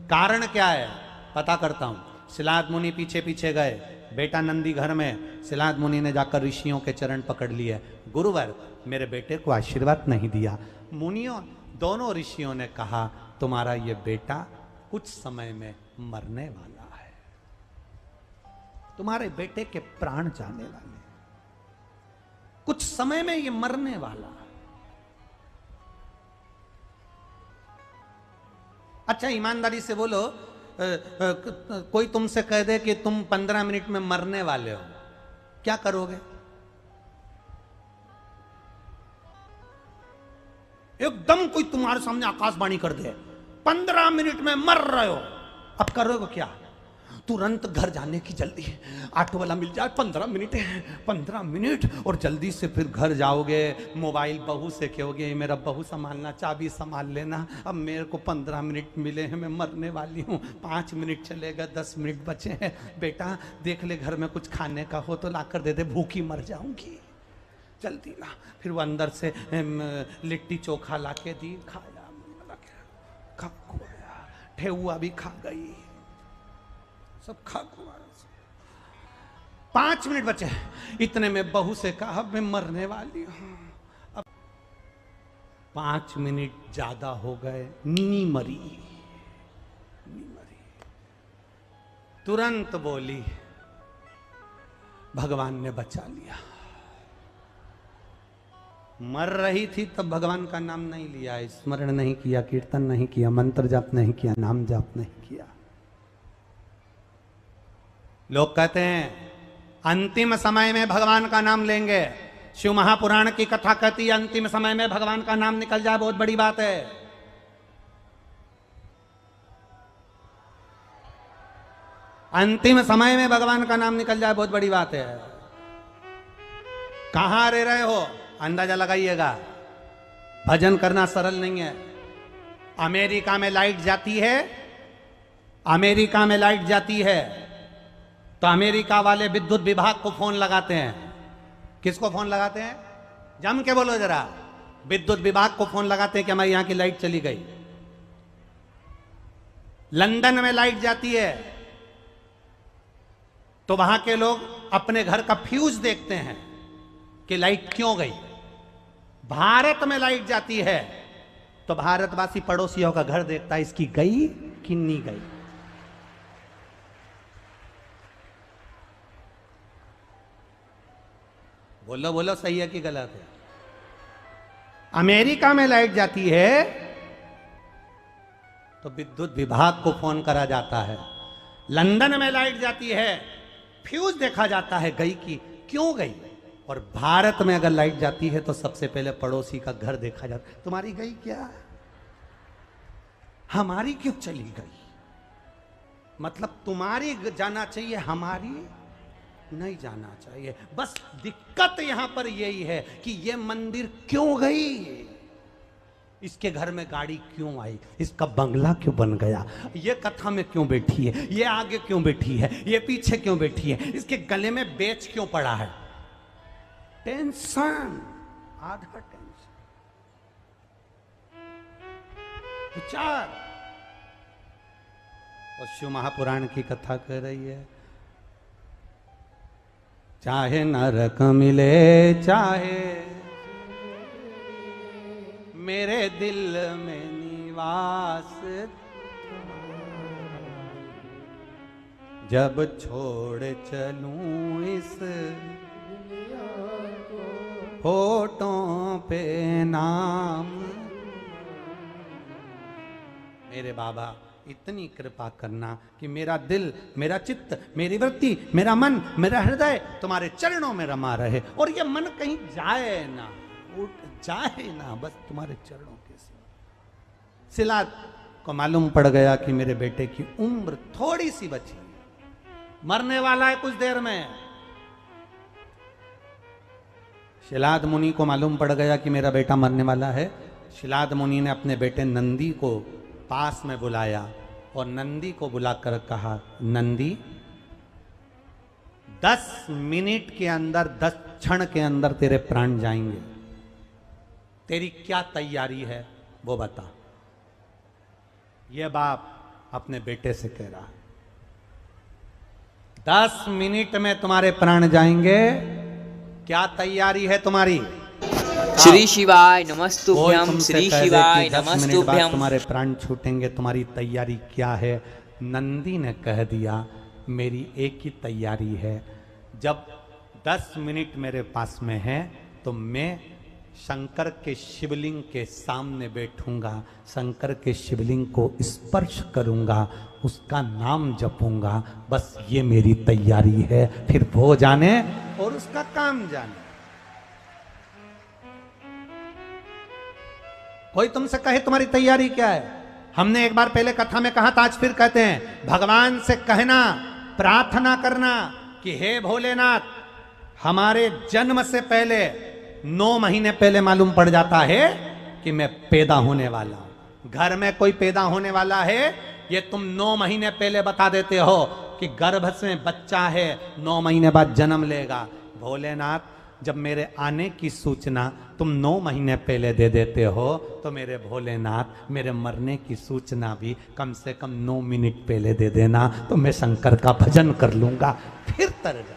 कारण क्या है पता करता हूं। शिलाद मुनि पीछे पीछे गए, बेटा नंदी घर में, शिलाद मुनि ने जाकर ऋषियों के चरण पकड़ लिए, गुरुवर मेरे बेटे को आशीर्वाद नहीं दिया। मुनियों दोनों ऋषियों ने कहा तुम्हारा ये बेटा कुछ समय में मरने वाला है, तुम्हारे बेटे के प्राण जाने वाले, कुछ समय में ये मरने वाला है। अच्छा ईमानदारी से बोलो, कोई तुमसे कह दे कि तुम 15 मिनट में मरने वाले हो, क्या करोगे? एकदम कोई तुम्हारे सामने आकाशवाणी कर दे 15 मिनट में मर रहे हो, अब करोगे क्या? तुरंत घर जाने की जल्दी है, ऑटो वाला मिल जाए, 15 मिनट है, 15 मिनट, और जल्दी से फिर घर जाओगे, मोबाइल बहू से कहोगे मेरा बहू संभालना, चाबी संभाल लेना, अब मेरे को 15 मिनट मिले हैं, मैं मरने वाली हूँ, 5 मिनट चलेगा, 10 मिनट बचे हैं, बेटा देख ले घर में कुछ खाने का हो तो लाकर दे दे, भूखी मर जाऊंगी, जल्दी ला। फिर वो अंदर से लिट्टी चोखा ला के दी, खाया, खा खुआया, ठेहुआ भी खा गई, सब खा खुआ। 5 मिनट बचे, इतने में बहू से कहा मैं मरने वाली हूं। अब 5 मिनट ज्यादा हो गए, नी मरी। तुरंत बोली, भगवान ने बचा लिया। मर रही थी तब भगवान का नाम नहीं लिया, स्मरण नहीं किया, कीर्तन नहीं किया, मंत्र जाप नहीं किया, नाम जाप नहीं किया। लोग कहते हैं अंतिम समय में भगवान का नाम लेंगे। शिव महापुराण की कथा कहती है अंतिम समय में भगवान का नाम निकल जाए बहुत बड़ी बात है। अंतिम समय में भगवान का नाम निकल जाए बहुत बड़ी बात है। कहां रह रहे हो अंदाजा लगाइएगा। भजन करना सरल नहीं है। अमेरिका में लाइट जाती है, अमेरिका में लाइट जाती है तो अमेरिका वाले विद्युत विभाग को फोन लगाते हैं। किसको फोन लगाते हैं? जम के बोलो जरा। विद्युत विभाग को फोन लगाते हैं कि हमारी यहां की लाइट चली गई। लंदन में लाइट जाती है तो वहां के लोग अपने घर का फ्यूज देखते हैं कि लाइट क्यों गई। भारत में लाइट जाती है तो भारतवासी पड़ोसियों का घर देखता है इसकी गई कि नहीं गई। बोलो बोलो, सही है कि गलत है? अमेरिका में लाइट जाती है तो विद्युत विभाग को फोन करा जाता है। लंदन में लाइट जाती है, फ्यूज देखा जाता है गई की क्यों गई। और भारत में अगर लाइट जाती है तो सबसे पहले पड़ोसी का घर देखा जाता है, तुम्हारी गई क्या, हमारी क्यों चली गई। मतलब तुम्हारी जाना चाहिए, हमारी नहीं जाना चाहिए। बस दिक्कत यहां पर यही है कि ये मंदिर क्यों गई, इसके घर में गाड़ी क्यों आई, इसका बंगला क्यों बन गया, ये कथा में क्यों बैठी है, ये आगे क्यों बैठी है, ये पीछे क्यों बैठी है, इसके गले में बेच क्यों पड़ा है। टेंशन, आधा टेंशन, विचार। और शिव महापुराण की कथा कह रही है चाहे नरक मिले चाहे मेरे दिल में निवास, जब छोड़ चलूं इस होठों पे नाम। मेरे बाबा इतनी कृपा करना कि मेरा दिल, मेरा चित्त, मेरी वृत्ति, मेरा मन, मेरा हृदय तुम्हारे चरणों में रमा रहे और ये मन कहीं जाए ना, उठ जाए ना, बस तुम्हारे चरणों के सिवा। सिलाद को मालूम पड़ गया कि मेरे बेटे की उम्र थोड़ी सी बची, मरने वाला है कुछ देर में। शिलाद मुनि को मालूम पड़ गया कि मेरा बेटा मरने वाला है। शिलाद मुनि ने अपने बेटे नंदी को पास में बुलाया और नंदी को बुलाकर कहा, नंदी 10 मिनट के अंदर, 10 क्षण के अंदर तेरे प्राण जाएंगे, तेरी क्या तैयारी है वो बता। यह बाप अपने बेटे से कह रहा है 10 मिनट में तुम्हारे प्राण जाएंगे, क्या तैयारी है तुम्हारी। श्री शिवाय नमस्तुभ्यम, श्री शिवाय नमस्तुभ्यम। तुम्हारे प्राण छूटेंगे, तुम्हारी तैयारी क्या है। नंदी ने कह दिया मेरी एक ही तैयारी है, जब 10 मिनट मेरे पास में है तो मैं शंकर के शिवलिंग के सामने बैठूंगा, शंकर के शिवलिंग को स्पर्श करूंगा, उसका नाम जपूंगा, बस ये मेरी तैयारी है। फिर वो जाने और उसका काम जाने। कोई तुमसे कहे तुम्हारी तैयारी क्या है। हमने एक बार पहले कथा में कहा था, आज फिर कहते हैं, भगवान से कहना, प्रार्थना करना कि हे भोलेनाथ, हमारे जन्म से पहले 9 महीने पहले मालूम पड़ जाता है कि मैं पैदा होने वाला हूं। घर में कोई पैदा होने वाला है, ये तुम 9 महीने पहले बता देते हो कि गर्भ से बच्चा है, 9 महीने बाद जन्म लेगा। भोलेनाथ, जब मेरे आने की सूचना तुम 9 महीने पहले दे देते हो तो मेरे भोलेनाथ, मेरे मरने की सूचना भी कम से कम 9 मिनट पहले दे देना, तो मैं शंकर का भजन कर लूंगा, फिर तर जा।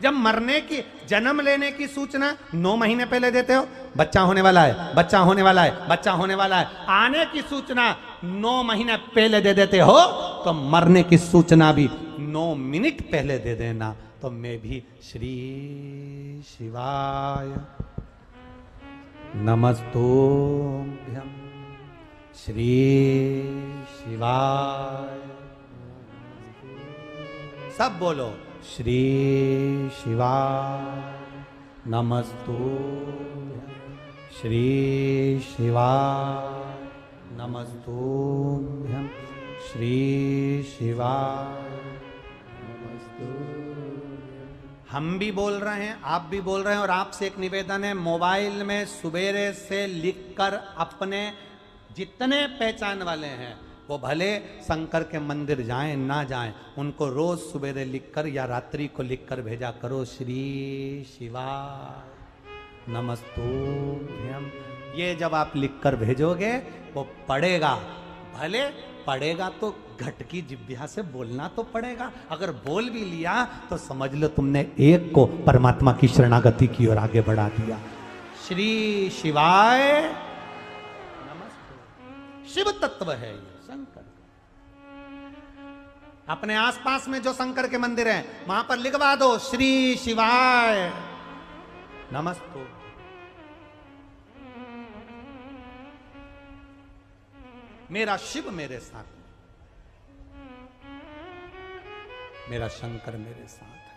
जब मरने की, जन्म लेने की सूचना 9 महीने पहले देते हो, बच्चा होने वाला है, बच्चा होने वाला है, बच्चा होने वाला है, आने की सूचना 9 महीने पहले दे देते हो, तो मरने की सूचना भी 9 मिनट पहले दे देना, तो मैं भी श्री शिवाय नमस्तुभ्यं श्री शिवाय, सब बोलो श्री शिवाय नमस्तुभ्यं श्री शिवाय नमस्तुभ्यं श्री शिवाय। हम भी बोल रहे हैं, आप भी बोल रहे हैं, और आपसे एक निवेदन है, मोबाइल में सुबेरे से लिखकर अपने जितने पहचान वाले हैं वो भले शंकर के मंदिर जाएं ना जाएं, उनको रोज सुबेरे लिखकर या रात्रि को लिखकर भेजा करो श्री शिवाय नमस्तुभ्यं। ये जब आप लिखकर भेजोगे वो पढ़ेगा, भले पढ़ेगा तो घटकी जिह्वा से बोलना तो पड़ेगा, अगर बोल भी लिया तो समझ लो तुमने एक को परमात्मा की शरणागति की ओर आगे बढ़ा दिया। श्री शिवाय नमस्ते। शिव तत्व है ये शंकर। अपने आसपास में जो शंकर के मंदिर हैं वहां पर लिखवा दो श्री शिवाय नमस्ते। मेरा शिव मेरे साथ है, मेरा शंकर मेरे साथ है।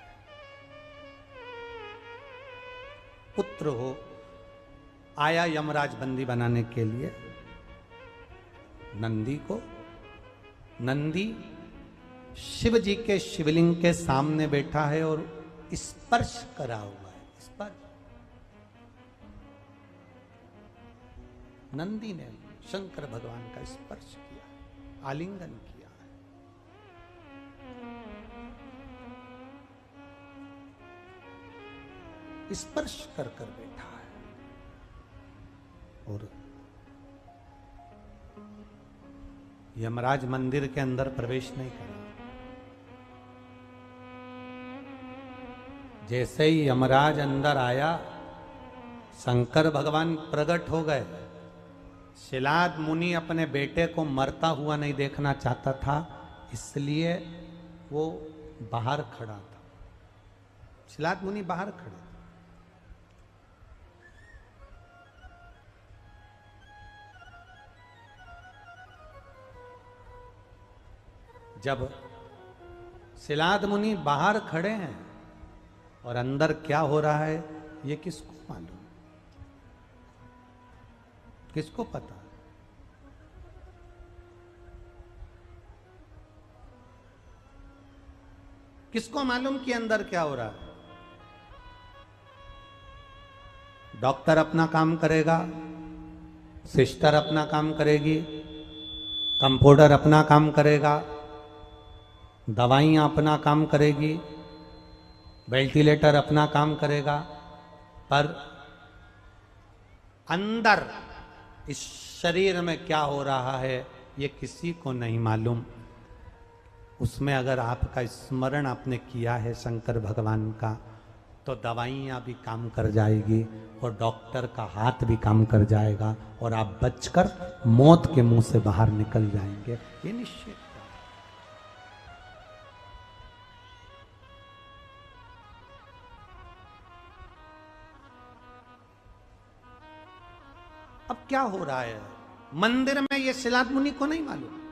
पुत्र हो आया यमराज बंदी बनाने के लिए नंदी को, नंदी शिव जी के शिवलिंग के सामने बैठा है और स्पर्श करा हुआ है। स्पर्श नंदी ने शंकर भगवान का स्पर्श किया, आलिंगन किया है। स्पर्श कर कर बैठा है और यमराज मंदिर के अंदर प्रवेश नहीं करा। जैसे ही यमराज अंदर आया शंकर भगवान प्रकट हो गए। शिलाद मुनि अपने बेटे को मरता हुआ नहीं देखना चाहता था, इसलिए वो बाहर खड़ा था। शिलाद मुनि बाहर खड़े थे। जब शिलाद मुनि बाहर खड़े हैं और अंदर क्या हो रहा है ये किसको मालूम, किसको पता? किसको मालूम कि अंदर क्या हो रहा है? डॉक्टर अपना काम करेगा, सिस्टर अपना काम करेगी, कंपाउंडर अपना काम करेगा, दवाइयां अपना काम करेगी, वेंटिलेटर अपना काम करेगा, पर अंदर इस शरीर में क्या हो रहा है ये किसी को नहीं मालूम। उसमें अगर आपका स्मरण आपने किया है शंकर भगवान का तो दवाइयाँ भी काम कर जाएगी और डॉक्टर का हाथ भी काम कर जाएगा और आप बचकर मौत के मुंह से बाहर निकल जाएंगे, ये निश्चित है। अब क्या हो रहा है मंदिर में ये शिलाद मुनि को नहीं मालूम।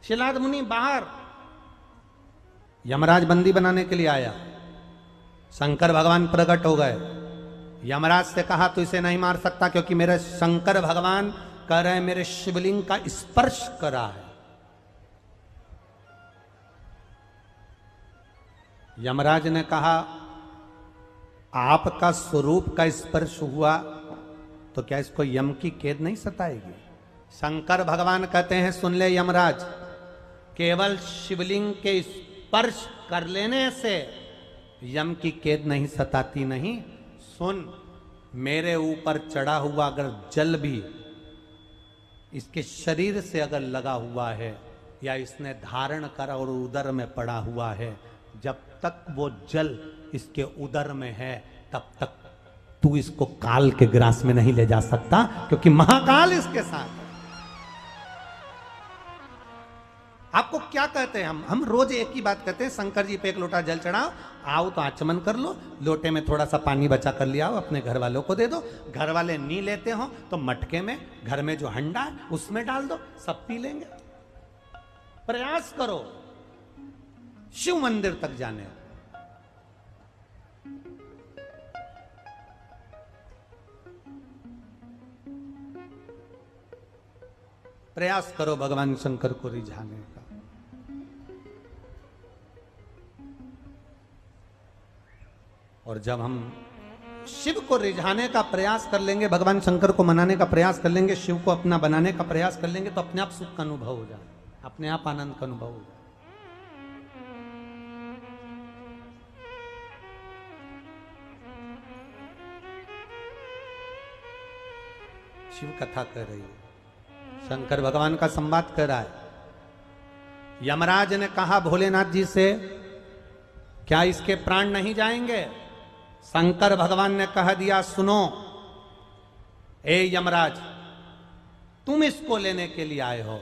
शिलाद मुनि बाहर यमराज बंदी बनाने के लिए आया, शंकर भगवान प्रकट हो गए। यमराज से कहा तू इसे नहीं मार सकता क्योंकि मेरे शंकर भगवान कह रहे हैं मेरे शिवलिंग का स्पर्श करा है। यमराज ने कहा आपका स्वरूप का स्पर्श हुआ तो क्या इसको यम की कैद नहीं सताएगी? शंकर भगवान कहते हैं सुन ले यमराज, केवल शिवलिंग के स्पर्श कर लेने से यम की कैद नहीं सताती। नहीं सुन, मेरे ऊपर चढ़ा हुआ अगर जल भी इसके शरीर से अगर लगा हुआ है या इसने धारण कर और उदर में पड़ा हुआ है, जब तक वो जल इसके उदर में है तब तक तू इसको काल के ग्रास में नहीं ले जा सकता, क्योंकि महाकाल इसके साथ है। आपको क्या कहते हैं हम रोज एक ही बात कहते हैं, शंकर जी पे एक लोटा जल चढ़ाओ, आओ तो आचमन कर लो, लोटे में थोड़ा सा पानी बचा कर ले आओ, अपने घर वालों को दे दो। घर वाले नहीं लेते हो तो मटके में, घर में जो हंडा है उसमें डाल दो, सब पी लेंगे। प्रयास करो शिव मंदिर तक जाने। प्रयास करो भगवान शंकर को रिझाने का। और जब हम शिव को रिझाने का प्रयास कर लेंगे, भगवान शंकर को मनाने का प्रयास कर लेंगे, शिव को अपना बनाने का प्रयास कर लेंगे, तो अपने आप सुख का अनुभव हो जाए, अपने आप आनंद का अनुभव हो जाए। शिव कथा कर रही है, शंकर भगवान का संवाद कर रहा है। यमराज ने कहा भोलेनाथ जी से, क्या इसके प्राण नहीं जाएंगे? शंकर भगवान ने कह दिया, सुनो ए यमराज, तुम इसको लेने के लिए आए हो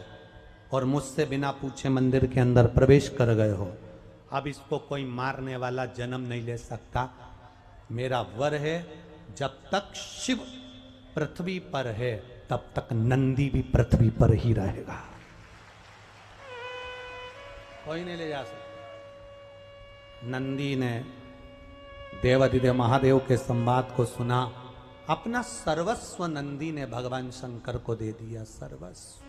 और मुझसे बिना पूछे मंदिर के अंदर प्रवेश कर गए हो। अब इसको कोई मारने वाला जन्म नहीं ले सकता। मेरा वर है, जब तक शिव पृथ्वी पर है तब तक नंदी भी पृथ्वी पर ही रहेगा, कोई नहीं ले जा सकता। नंदी ने देवाधिदेव महादेव के संवाद को सुना, अपना सर्वस्व नंदी ने भगवान शंकर को दे दिया, सर्वस्व।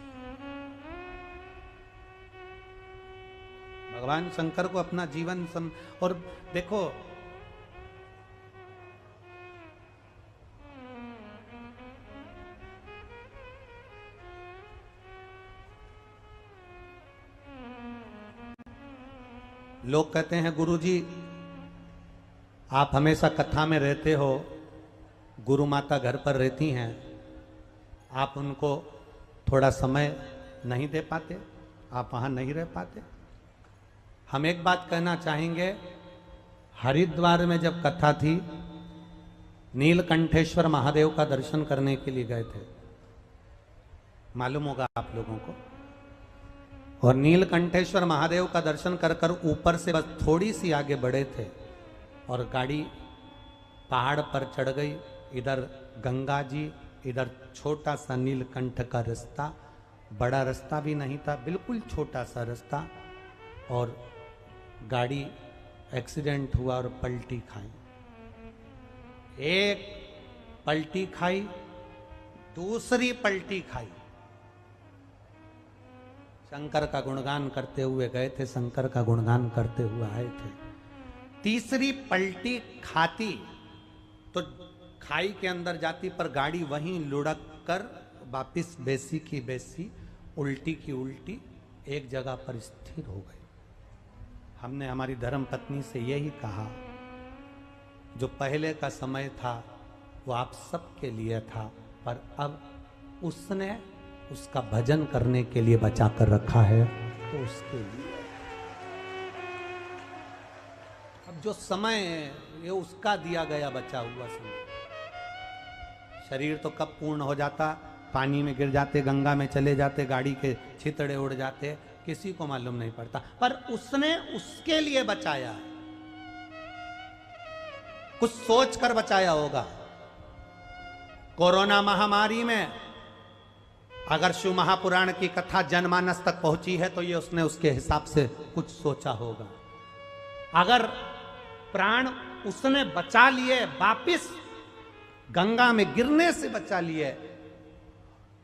भगवान शंकर को अपना जीवन और देखो, लोग कहते हैं गुरुजी आप हमेशा कथा में रहते हो, गुरु माता घर पर रहती हैं, आप उनको थोड़ा समय नहीं दे पाते, आप वहाँ नहीं रह पाते। हम एक बात कहना चाहेंगे, हरिद्वार में जब कथा थी, नीलकंठेश्वर महादेव का दर्शन करने के लिए गए थे, मालूम होगा आप लोगों को। और नीलकंठेश्वर महादेव का दर्शन कर कर ऊपर से बस थोड़ी सी आगे बढ़े थे और गाड़ी पहाड़ पर चढ़ गई। इधर गंगा जी, इधर छोटा सा नीलकंठ का रास्ता, बड़ा रास्ता भी नहीं था, बिल्कुल छोटा सा रास्ता, और गाड़ी एक्सीडेंट हुआ और पलटी खाई। एक पलटी खाई, दूसरी पलटी खाई। शंकर का गुणगान करते हुए गए थे, शंकर का गुणगान करते हुए आए थे। तीसरी पलटी खाती तो खाई के अंदर जाती, पर गाड़ी वहीं लुढ़क कर वापिस बेसी की बेसी, उल्टी की उल्टी एक जगह पर स्थिर हो गई। हमने हमारी धर्म पत्नी से यही कहा, जो पहले का समय था वो आप सबके लिए था, पर अब उसने उसका भजन करने के लिए बचा कर रखा है, तो उसके लिए अब जो समय ये उसका दिया गया बचा हुआ समय। शरीर तो कब पूर्ण हो जाता, पानी में गिर जाते, गंगा में चले जाते, गाड़ी के छितड़े उड़ जाते, किसी को मालूम नहीं पड़ता, पर उसने उसके लिए बचाया, कुछ सोच कर बचाया होगा। कोरोना महामारी में अगर शिव महापुराण की कथा जनमानस तक पहुंची है तो ये उसने उसके हिसाब से कुछ सोचा होगा। अगर प्राण उसने बचा लिए, वापिस गंगा में गिरने से बचा लिए,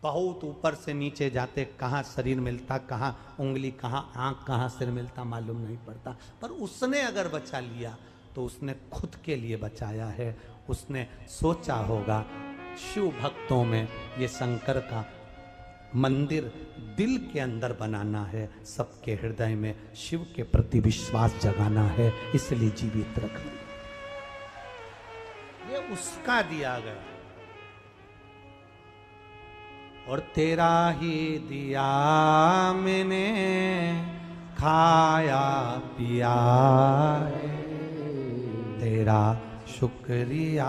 बहुत ऊपर से नीचे जाते, कहां शरीर मिलता, कहां उंगली, कहां आंख, कहां सिर मिलता, मालूम नहीं पड़ता, पर उसने अगर बचा लिया तो उसने खुद के लिए बचाया है। उसने सोचा होगा शिव भक्तों में ये शंकर का मंदिर दिल के अंदर बनाना है, सबके हृदय में शिव के प्रति विश्वास जगाना है, इसलिए जीवित रखना, ये उसका दिया गया। और तेरा ही दिया मैंने खाया पिया है, तेरा शुक्रिया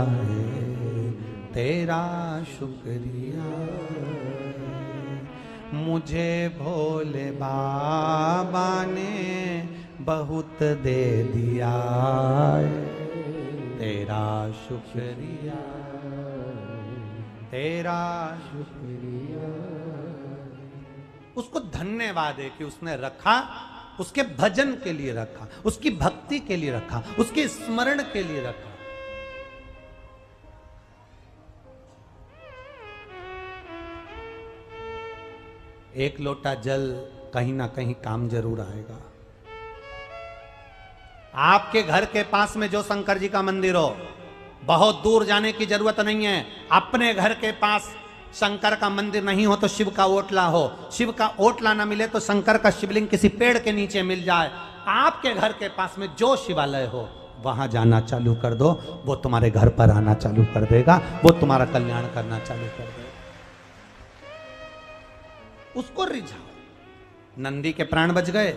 है, तेरा शुक्रिया है। मुझे भोले बाबा ने बहुत दे दिया है, तेरा शुक्रिया, तेरा शुक्रिया। उसको धन्यवाद है कि उसने रखा, उसके भजन के लिए रखा, उसकी भक्ति के लिए रखा, उसके स्मरण के लिए रखा। एक लोटा जल कहीं ना कहीं काम जरूर आएगा। आपके घर के पास में जो शंकर जी का मंदिर हो, बहुत दूर जाने की जरूरत नहीं है। अपने घर के पास शंकर का मंदिर नहीं हो तो शिव का ओटला हो, शिव का ओटला ना मिले तो शंकर का शिवलिंग किसी पेड़ के नीचे मिल जाए। आपके घर के पास में जो शिवालय हो वहां जाना चालू कर दो, वो तुम्हारे घर पर आना चालू कर देगा, वो तुम्हारा कल्याण करना चालू कर देगा। उसको रिझाओ। नंदी के प्राण बच गए,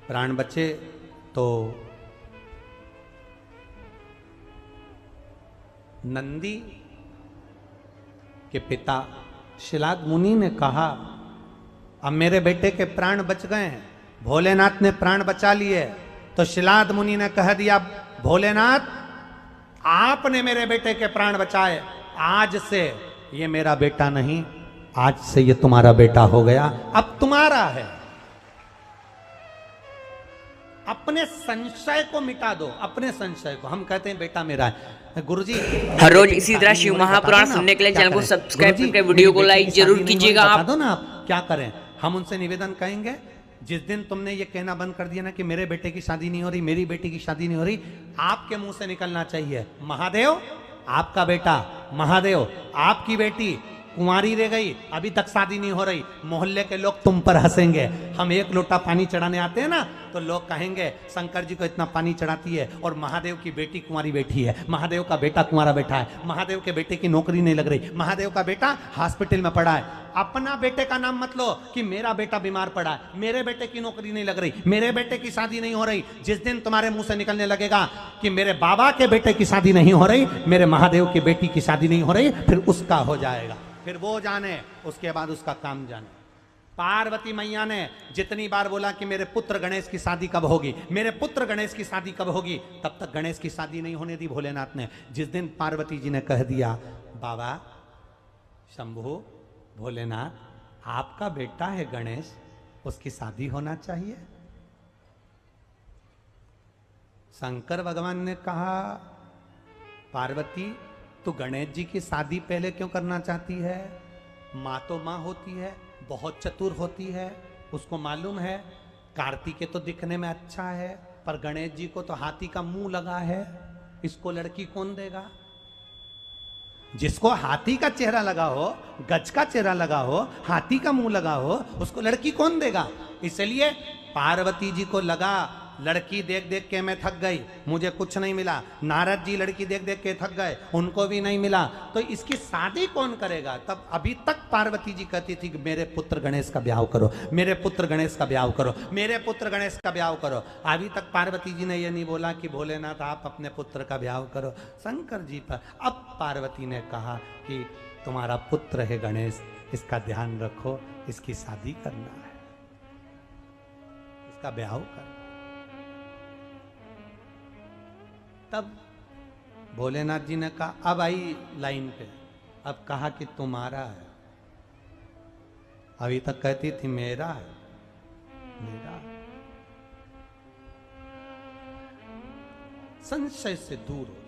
प्राण बचे तो नंदी के पिता शिलाद मुनि ने कहा, अब मेरे बेटे के प्राण बच गए हैं, भोलेनाथ ने प्राण बचा लिए। तो शिलाद मुनि ने कह दिया, भोलेनाथ आपने मेरे बेटे के प्राण बचाए, आज से ये मेरा बेटा नहीं, आज से ये तुम्हारा बेटा हो गया, अब तुम्हारा है। अपने संशय को मिटा दो, अपने संशय को। हम कहते हैं बेटा मेरा है। गुरुजी हर रोज इसी तरह शिव महापुराण सुनने के लिए चैनल को सब्सक्राइब करके वीडियो को लाइक जरूर कीजिएगा। आप दो ना, आप क्या करें। हम उनसे निवेदन कहेंगे, जिस दिन तुमने ये कहना बंद कर दिया ना कि मेरे बेटे की शादी नहीं हो रही, मेरी बेटी की शादी नहीं हो रही, आपके मुंह से निकलना चाहिए, महादेव आपका बेटा, महादेव आपकी बेटी कुंवारी रह गई, अभी तक शादी नहीं हो रही, मोहल्ले के लोग तुम पर हंसेंगे। हम एक लोटा पानी चढ़ाने आते हैं ना तो लोग कहेंगे शंकर जी को इतना पानी चढ़ाती है और महादेव की बेटी कुंवारी बैठी है, महादेव का बेटा कुंवारा बैठा है, महादेव के बेटे की नौकरी नहीं लग रही, महादेव का बेटा हॉस्पिटल में पड़ा है। अपना बेटे का नाम मत लो कि मेरा बेटा बीमार पड़ा है, मेरे बेटे की नौकरी नहीं लग रही, मेरे बेटे की शादी नहीं हो रही। जिस दिन तुम्हारे मुंह से निकलने लगेगा कि मेरे बाबा के बेटे की शादी नहीं हो रही, मेरे महादेव की बेटी की शादी नहीं हो रही, फिर उसका हो जाएगा, फिर वो जाने, उसके बाद उसका काम जाने। पार्वती मैया ने जितनी बार बोला कि मेरे पुत्र गणेश की शादी कब होगी, मेरे पुत्र गणेश की शादी कब होगी, तब तक गणेश की शादी नहीं होने दी भोलेनाथ ने। जिस दिन पार्वती जी ने कह दिया, बाबा शंभु भोलेनाथ आपका बेटा है गणेश, उसकी शादी होना चाहिए। शंकर भगवान ने कहा, पार्वती तू गणेश जी की शादी पहले क्यों करना चाहती है? माँ तो माँ होती है, बहुत चतुर होती है, उसको मालूम है कार्तिकेय तो दिखने में अच्छा है, पर गणेश जी को तो हाथी का मुंह लगा है, इसको लड़की कौन देगा? जिसको हाथी का चेहरा लगा हो, गज का चेहरा लगा हो, हाथी का मुंह लगा हो, उसको लड़की कौन देगा? इसलिए पार्वती जी को लगा लड़की देख देख के मैं थक गई, मुझे कुछ नहीं मिला। नारद जी लड़की देख देख के थक गए, उनको भी नहीं मिला, तो इसकी शादी कौन करेगा? तब अभी तक पार्वती जी कहती थी कि मेरे पुत्र गणेश का ब्याह करो, मेरे पुत्र गणेश का ब्याह करो, मेरे पुत्र गणेश का ब्याह करो। अभी तक पार्वती जी ने यह नहीं बोला कि भोलेनाथ आप अपने पुत्र का ब्याह करो शंकर जी पर। अब पार्वती ने कहा कि तुम्हारा पुत्र है गणेश, इसका ध्यान रखो, इसकी शादी करना है, इसका ब्याह कर। तब भोलेनाथ जी ने कहा, अब आई लाइन पे, अब कहा कि तुम्हारा है। अभी तक कहती थी मेरा है, मेरा है। संशय से दूर हो जाओ।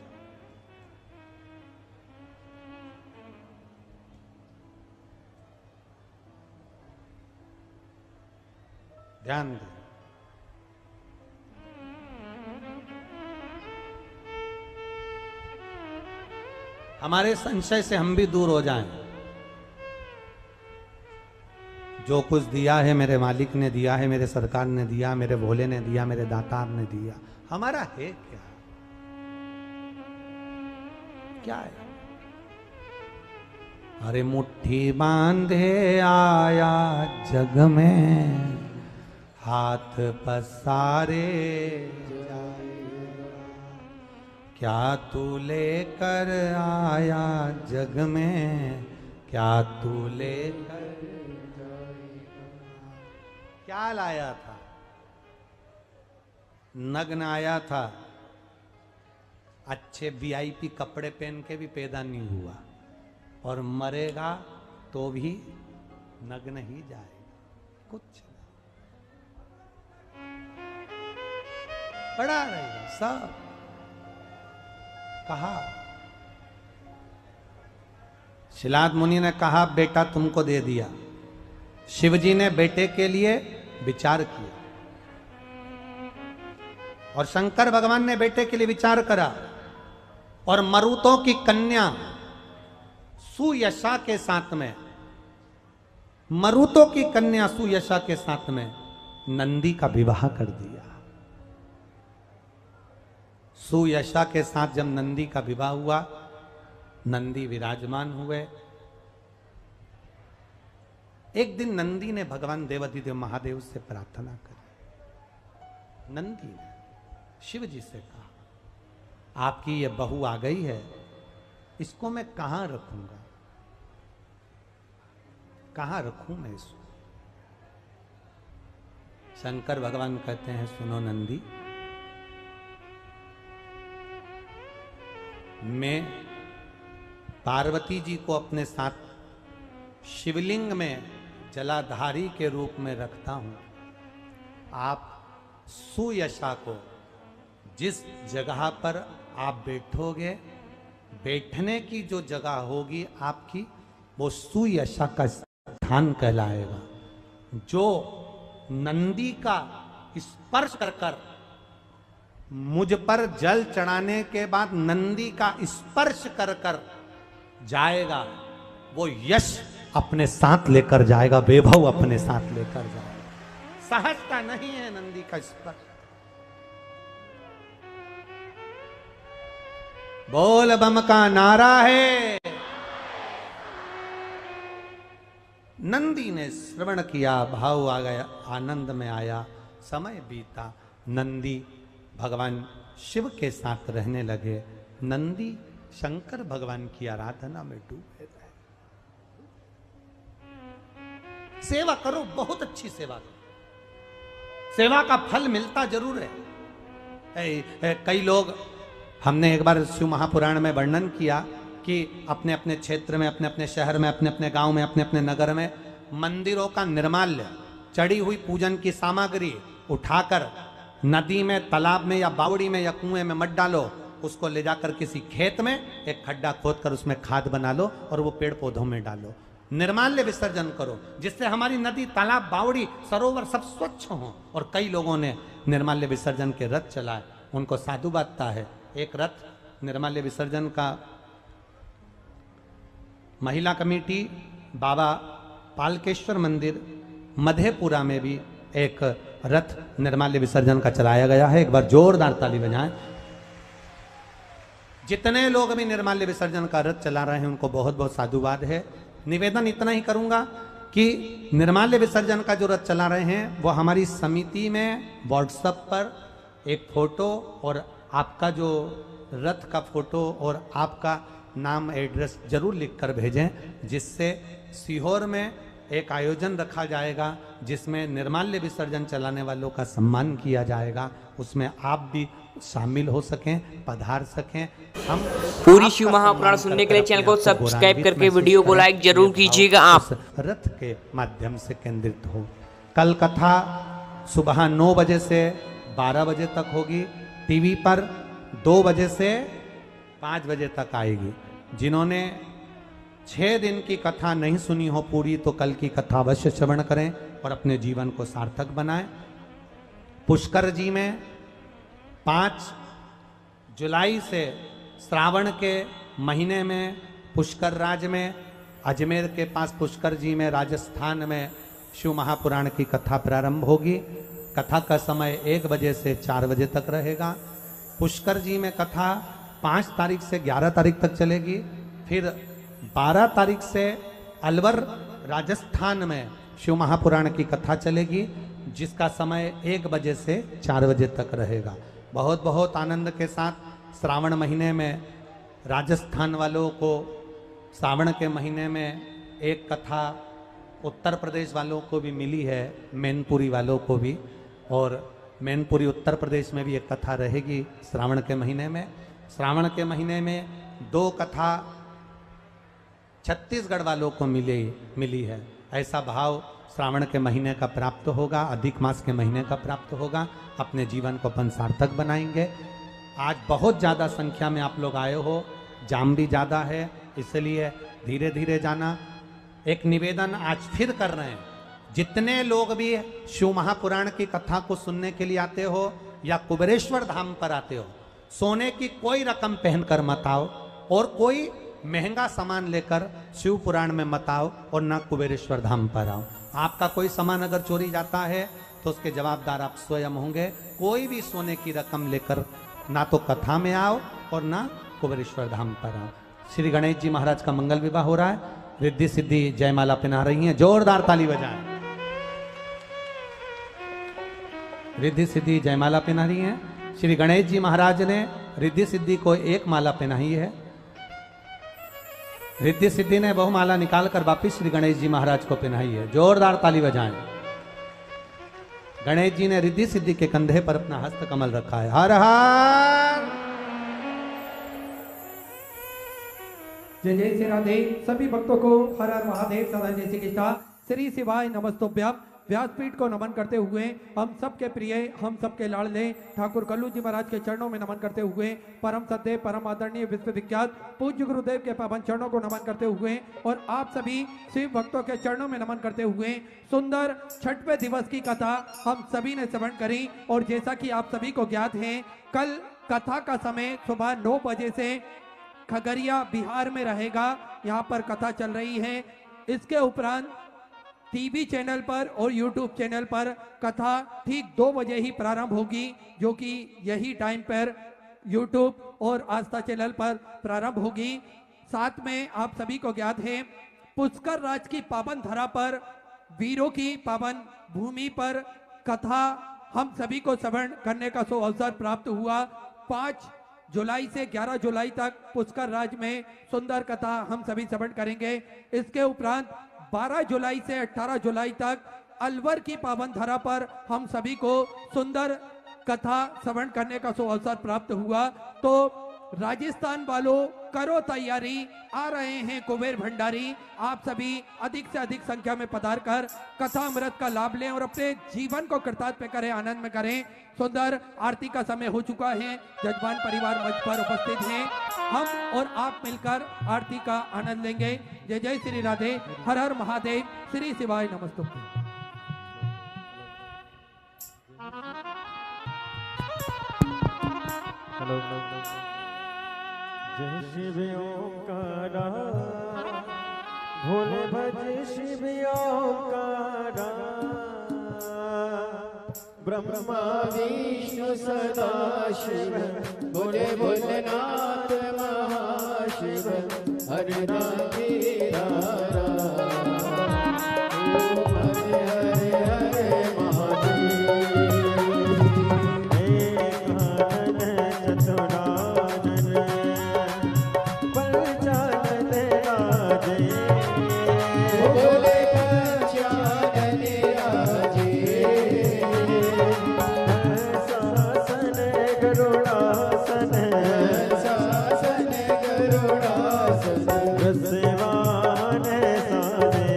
ध्यान दे। हमारे संशय से हम भी दूर हो जाएं। जो कुछ दिया है मेरे मालिक ने दिया है, मेरे सरकार ने दिया, मेरे भोले ने दिया, मेरे दातार ने दिया, हमारा है क्या? क्या है? अरे मुट्ठी बांधे आया जग में, हाथ पसारे क्या तू लेकर आया जग में, क्या तू लेकर क्या लाया था? नग्न आया था, अच्छे वीआईपी कपड़े पहन के भी पैदा नहीं हुआ, और मरेगा तो भी नग्न ही जाएगा, कुछ पड़ा रहेगा सब। कहा शिलाद मुनि ने कहा बेटा तुमको दे दिया। शिवजी ने बेटे के लिए विचार किया और शंकर भगवान ने बेटे के लिए विचार करा, और मरुतों की कन्या सुयशा के साथ में, मरुतों की कन्या सुयशा के साथ में नंदी का विवाह कर दिया। सुयशा के साथ जब नंदी का विवाह हुआ, नंदी विराजमान हुए। एक दिन नंदी ने भगवान देवाधिदेव महादेव से प्रार्थना करी। नंदी ने शिव जी से कहा, आपकी ये बहू आ गई है, इसको मैं कहां रखूंगा, कहां रखूं मैं इसको? शंकर भगवान कहते हैं सुनो नंदी, मैं पार्वती जी को अपने साथ शिवलिंग में जलाधारी के रूप में रखता हूं। आप सुयशा को जिस जगह पर आप बैठोगे, बैठने की जो जगह होगी आपकी, वो सुयशा का स्थान कहलाएगा। जो नंदी का स्पर्श कर कर मुझ पर जल चढ़ाने के बाद नंदी का स्पर्श कर कर जाएगा, वो यश अपने साथ लेकर जाएगा, वैभव अपने साथ लेकर जाएगा। सहजता नहीं है नंदी का स्पर्श। बोल बम का नारा है। नंदी ने श्रवण किया, भाव आ गया, आनंद में आया, समय बीता। नंदी भगवान शिव के साथ रहने लगे। नंदी शंकर भगवान की आराधना में डूबे रहे। सेवा करो, बहुत अच्छी सेवा करो, सेवा का फल मिलता जरूर है। कई लोग, हमने एक बार शिव महापुराण में वर्णन किया कि अपने अपने क्षेत्र में, अपने अपने शहर में, अपने अपने गांव में, अपने अपने नगर में मंदिरों का निर्माल्य, चढ़ी हुई पूजन की सामग्री उठाकर नदी में, तालाब में या बावड़ी में या कुएं में मत डालो, उसको ले जाकर किसी खेत में एक खड्डा खोदकर उसमें खाद बना लो और वो पेड़ पौधों में डालो। निर्माल्य विसर्जन करो, जिससे हमारी नदी, तालाब, बावड़ी, सरोवर सब स्वच्छ हों। और कई लोगों ने निर्माल्य विसर्जन के रथ चलाए, उनको साधु बांटता है। एक रथ निर्माल्य विसर्जन का महिला कमेटी बाबा पालकेश्वर मंदिर मधेपुरा में भी एक रथ निर्माल्य विसर्जन का चलाया गया है। एक बार जोरदार ताली बजाएं। जितने लोग अभी निर्माल्य विसर्जन का रथ चला रहे हैं उनको बहुत बहुत साधुवाद है। निवेदन इतना ही करूंगा कि निर्माल्य विसर्जन का जो रथ चला रहे हैं वो हमारी समिति में व्हाट्सएप पर एक फोटो और आपका जो रथ का फोटो और आपका नाम, एड्रेस जरूर लिखकर भेजें, जिससे सीहोर में एक आयोजन रखा जाएगा जिसमें निर्माल्य विसर्जन चलाने वालों का सम्मान किया जाएगा। उसमें आप भी शामिल हो सकें, पधार सकें। हम पूरी शिव महापुराण सुनने के लिए चैनल को सब्सक्राइब करके वीडियो को लाइक जरूर कीजिएगा। आप रथ के माध्यम से केंद्रित हो। कल कथा सुबह 9 बजे से 12 बजे तक होगी। टीवी पर 2 बजे से 5 बजे तक आएगी। जिन्होंने 6 दिन की कथा नहीं सुनी हो पूरी, तो कल की कथा अवश्य श्रवण करें और अपने जीवन को सार्थक बनाएं। पुष्कर जी में 5 जुलाई से श्रावण के महीने में पुष्कर राज में, अजमेर के पास पुष्कर जी में, राजस्थान में शिव महापुराण की कथा प्रारंभ होगी। कथा का समय 1 बजे से 4 बजे तक रहेगा। पुष्कर जी में कथा 5 तारीख से 11 तारीख तक चलेगी। फिर 12 तारीख से अलवर राजस्थान में शिव महापुराण की कथा चलेगी। जिसका समय 1 बजे से 4 बजे तक रहेगा। बहुत बहुत आनंद के साथ श्रावण महीने में राजस्थान वालों को श्रावण के महीने में एक कथा उत्तर प्रदेश वालों को भी मिली है, मैनपुरी वालों को भी, और मैनपुरी उत्तर प्रदेश में भी एक कथा रहेगी श्रावण के महीने में। श्रावण के महीने में 2 कथा छत्तीसगढ़ वालों को मिली है। ऐसा भाव श्रावण के महीने का प्राप्त होगा, अधिक मास के महीने का प्राप्त होगा। अपने जीवन को अपन सार्थक बनाएंगे। आज बहुत ज़्यादा संख्या में आप लोग आए हो, जाम भी ज़्यादा है, इसलिए धीरे धीरे जाना। एक निवेदन आज फिर कर रहे हैं, जितने लोग भी शिव महापुराण की कथा को सुनने के लिए आते हो या कुबेरेश्वर धाम पर आते हो, सोने की कोई रकम पहनकर मत आओ और कोई महंगा सामान लेकर शिव पुराण में मत आओ और ना कुबेरेश्वर धाम पर आओ। आपका कोई सामान अगर चोरी जाता है तो उसके जवाबदार आप स्वयं होंगे। कोई भी सोने की रकम लेकर ना तो कथा में आओ और ना कुबेरेश्वर धाम पर आओ। श्री गणेश जी महाराज का मंगल विवाह हो रहा है, रिद्धि सिद्धि जयमाला पहना रही हैं, जोरदार ताली बजाएं। रिद्धि सिद्धि जयमाला पहना रही हैं। श्री गणेश जी महाराज ने रिद्धि सिद्धि को 1 माला पहनाई है। रिद्धि सिद्धि ने बहुमाला निकाल कर वापिस श्री गणेश जी महाराज को पहनाई है, जोरदार ताली बजाएं। गणेश जी ने रिद्धि सिद्धि के कंधे पर अपना हस्त कमल रखा है। हर हर जय जय श्री राधे। सभी भक्तों को हर हर महादेव सदा जय श्री कृष्ण। श्री शिवाय नमस्तोभ्यम। व्यासपीठ को नमन करते हुए हम सबके प्रिय, हम सबके लाडले ठाकुर कल्लू जी महाराज के चरणों में नमन करते हुए, परम सद्य परम आदरणीय विश्वविख्यात पूज्य गुरुदेव के पावन चरणों को नमन करते हुए और आप सभी शिव भक्तों के चरणों में नमन करते हुए सुंदर छठवें दिवस की कथा हम सभी ने श्रवण करी। और जैसा कि आप सभी को ज्ञात है, कल कथा का समय सुबह 9 बजे से खगड़िया बिहार में रहेगा। यहाँ पर कथा चल रही है। इसके उपरांत टीवी चैनल पर और यूट्यूब चैनल पर कथा ठीक 2 बजे ही प्रारंभ होगी, जो कि यही टाइम पर यूट्यूब और आस्था चैनल पर प्रारंभ होगी। साथ में आप सभी को ज्ञात है, पुष्कर राज की पावन धरा पर, वीरों की पावन भूमि पर कथा हम सभी को श्रवण करने का सो अवसर प्राप्त हुआ। 5 जुलाई से 11 जुलाई तक पुष्कर राज में सुंदर कथा हम सभी श्रवण करेंगे। इसके उपरांत 12 जुलाई से 18 जुलाई तक अलवर की पावन धरा पर हम सभी को सुंदर कथा श्रवण करने का सो अवसर प्राप्त हुआ। तो राजस्थान वालों करो तैयारी, आ रहे हैं कुबेर भंडारी। आप सभी अधिक से अधिक संख्या में पधार कर कथा अमृत का लाभ लें और अपने जीवन को कृतार्थ करें, आनंद में करें। सुंदर आरती का समय हो चुका है, जजमान परिवार मंच पर उपस्थित हैं। हम और आप मिलकर आरती का आनंद लेंगे। जय जय श्री राधे। हर हर महादेव। श्री शिवाय नमस्तुभ्यं। जय शिव ओंकारा, भोले भज शिव ओंकारा, ब्रह्मा विष्णु सदा शिव, बोले भोलेनाथ महाशिव, हरे राम तेरा हरे हरे हरे महादेव। एक आनंद चतुरानंद पंचानन राजे, बोले पंचानन राजे, शासन गरुड़ासन, शासन गरुड़ासन, रसवान सारे,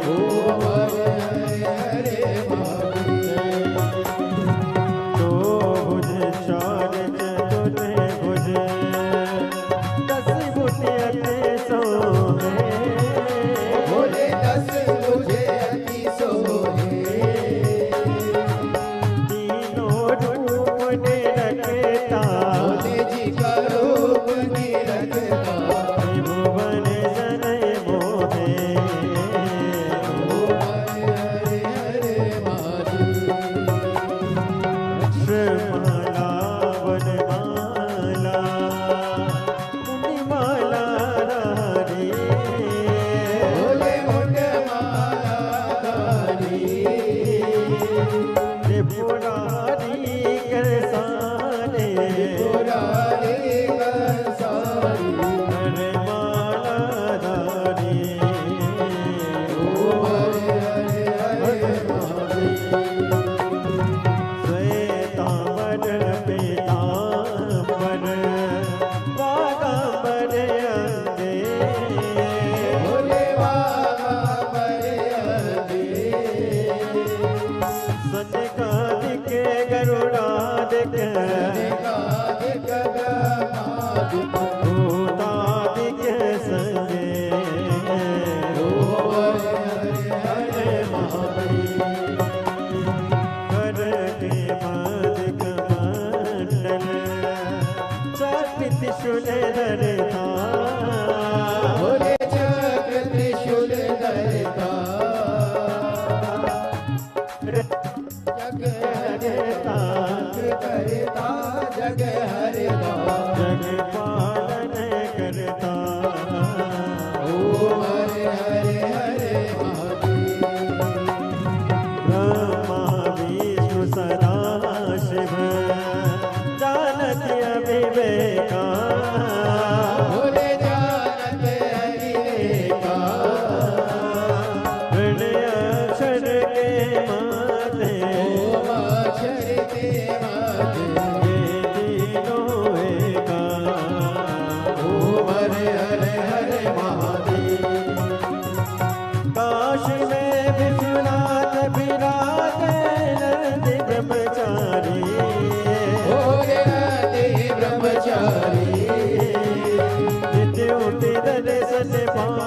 ओ हरे हरे महादेव। दो भुज चार चतुर्थ भुज, 10 भुज अति सोहे, बोले 10 भुज अति सोहे, तीनों रूप निरखता, बोले जी का रूप निरखता, भुवन जन मोहे, ओ हरे हरे महादेव। अक्षरमाला वनमाला, मुनिमाला रानी, बोले मुंडमाला रानी, दर्शन पाए